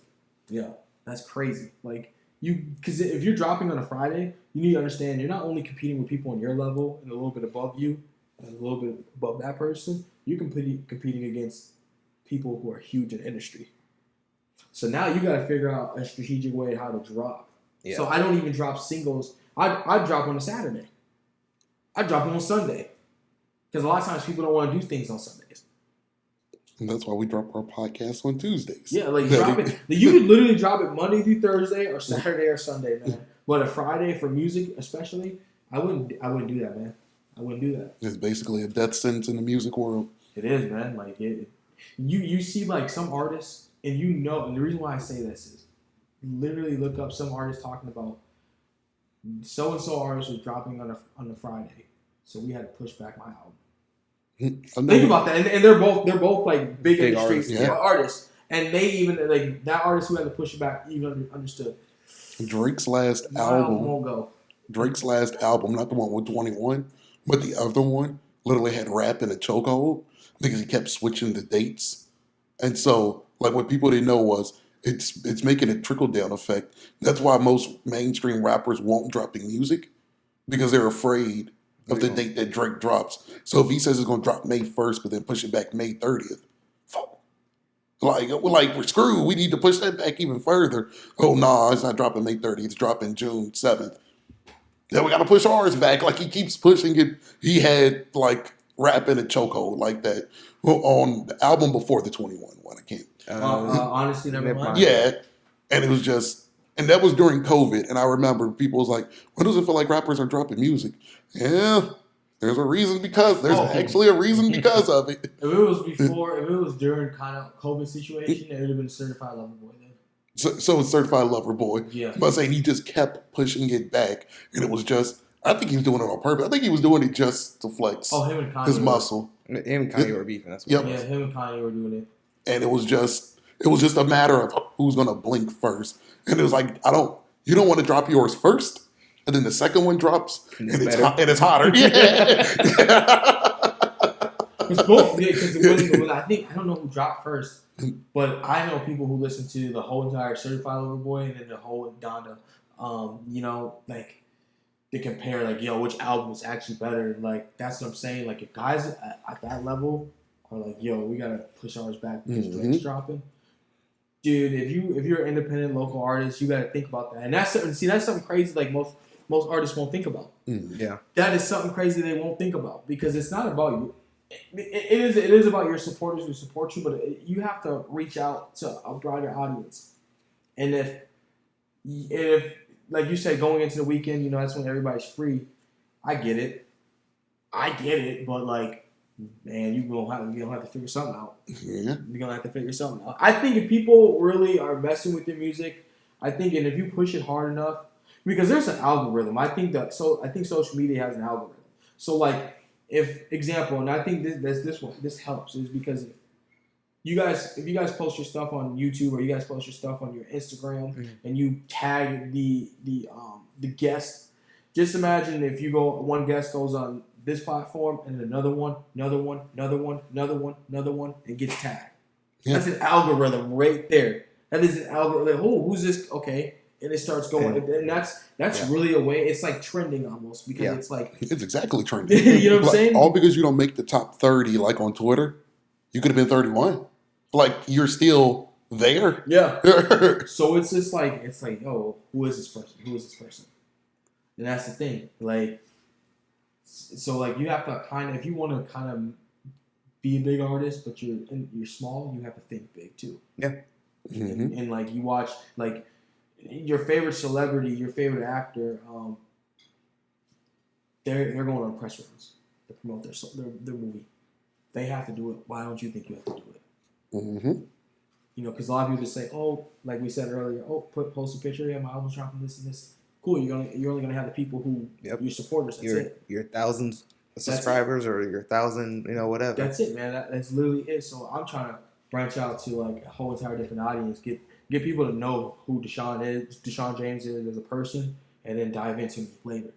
yeah, that's crazy. Like. Because if you're dropping on a Friday, you need to understand you're not only competing with people on your level and a little bit above you and a little bit above that person, you're competing against people who are huge in the industry. So now you got to figure out a strategic way how to drop. Yeah. So I don't even drop singles. I drop on a Saturday. I drop them on Sunday. Because a lot of times people don't want to do things on Sundays. And that's why we drop our podcast on Tuesdays. Yeah, like drop it. You could literally drop it Monday through Thursday or Saturday or Sunday, man. But a Friday for music, especially, I wouldn't do that, man. I wouldn't do that. It's basically a death sentence in the music world. It is, man. Like you see like some artists, and and the reason why I say this is, literally look up some artists talking about so and so artist was dropping on a Friday, so we had to push back my album. Think about that, and they're both like big industry artists, and they even like that artist who had to push it back even understood. Drake's last album, not the one with 21, but the other one, literally had rap in a chokehold because he kept switching the dates, and so like what people didn't know was it's making a trickle down effect. That's why most mainstream rappers won't drop their music because they're afraid of the date that Drake drops. So if he says it's going to drop May 1st, but then push it back May 30th, we're screwed. We need to push that back even further. Oh, no, it's not dropping May 30th. It's dropping June 7th. Then we got to push ours back. Like, he keeps pushing it. He had, like, rap in a chokehold like that on the album before the 21 one. I can't. Honestly, never mind. Yeah. And it was just... And that was during COVID, and I remember people was like, "When does it feel like rappers are dropping music?" Yeah, there's a reason actually a reason because of it. If it was during kind of COVID situation, it would have been Certified Lover Boy then. So it's Certified Lover Boy. Yeah. But I'm saying he just kept pushing it back, and it was just, I think he was doing it on purpose. I think he was doing it just to flex him and Kanye his muscle. Him and Kanye were beefing. That's what it was. Yeah, him and Kanye were doing it. And it was just a matter of who's going to blink first. And it was like, you don't want to drop yours first, and then the second one drops, and it's hotter. Yeah. Because I don't know who dropped first, but I know people who listen to the whole entire Certified Lover Boy and then the whole Donda. Like they compare, like, yo, which album is actually better? Like that's what I'm saying. Like if guys at that level are like, yo, we gotta push ours back because Drake's dropping. Dude, if you're an independent local artist, you got to think about that, and that's something crazy. Like most artists won't think about. Yeah, that is something crazy they won't think about because it's not about you. It is about your supporters who support you, but you have to reach out to a broader audience. And if like you said, going into the weekend, that's when everybody's free. I get it, but like. Man, you're gonna have to figure something out. Yeah. You're gonna have to figure something out. I think if people really are messing with your music, and if you push it hard enough, because there's an algorithm. I think social media has an algorithm. So like if example, and I think this helps is because if you guys post your stuff on YouTube or you guys post your stuff on your Instagram and you tag the guest, just imagine if one guest goes on this platform and another one, and gets tagged. Yeah. That's an algorithm right there. That is an algorithm. Oh, who's this? Okay. And it starts going, and that's really a way. It's like trending almost because it's like it's exactly trending. You know what I'm saying? All because you don't make the top 30 like on Twitter. You could have been 31. Like you're still there. Yeah. So it's just like oh, who is this person? Who is this person? And that's the thing. Like, so like you have to kind of, if you want to kind of be a big artist, but you're small, you have to think big too. Yeah. And like you watch like your favorite celebrity, your favorite actor, they're going on press runs to promote their movie. They have to do it. Why don't you think you have to do it? You know, because a lot of people just say, oh, like we said earlier, post a picture, yeah, my album's dropping this and this. Cool, you're only gonna have the people who your supporters. That's it. Your thousands of subscribers or your 1,000, whatever. That's it, man. That's literally it. So I'm trying to branch out to like a whole entire different audience. Get people to know who Deshaun James is as a person, and then dive into me later.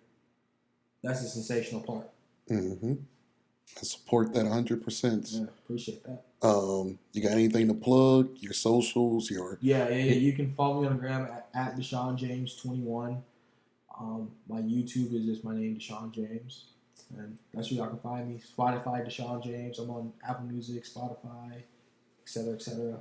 That's the sensational part. I support that 100%. Yeah, appreciate that. You got anything to plug? Your socials, Yeah. You can follow me on the gram at Deshaun James 21. My YouTube is just my name, Deshaun James, and that's where y'all can find me. Spotify, Deshaun James. I'm on Apple Music, Spotify, etc., etc.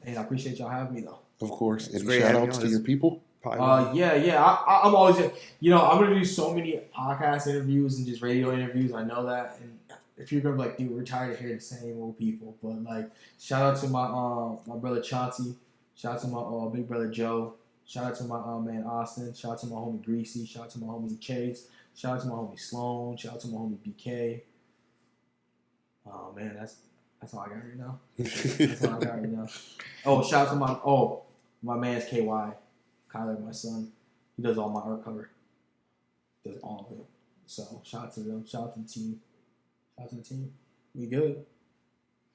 And I appreciate y'all having me though. Of course. Any shout outs to your people? Yeah. I'm always, I'm gonna do so many podcast interviews and just radio interviews. I know that, and if you're gonna be like, dude, we're tired of hearing the same old people, but like, shout out to my brother Chauncey, shout out to my big brother Joe, shout out to my man Austin, shout out to my homie Greasy, shout out to my homie Chase, shout out to my homie Sloan, shout out to my homie BK. Oh man, that's all I got right now. That's all I got right now. Oh, shout out to my man's KY. Kyler, my son, he does all my art cover. Does all of it. So shout out to them. Shout out to the team. Shout out to the team. We good.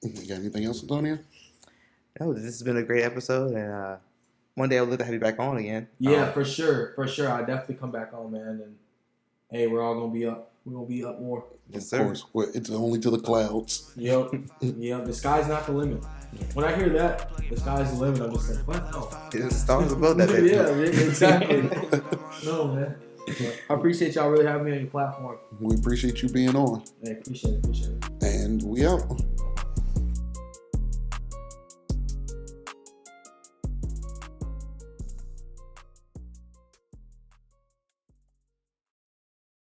You got anything else, Antonio? No, this has been a great episode, and one day I'll look to have you back on again. Yeah, for sure. I definitely come back on, man. And hey, we're all gonna be up. We're gonna be up more. Yes, of course. It's only to the clouds. Yep. The sky's not the limit. When I hear that, the sky's the limit, I'm just like, what? Oh. The stars above that, baby. Yeah, exactly. No, man. I appreciate y'all really having me on your platform. We appreciate you being on. Hey, appreciate it. And we out.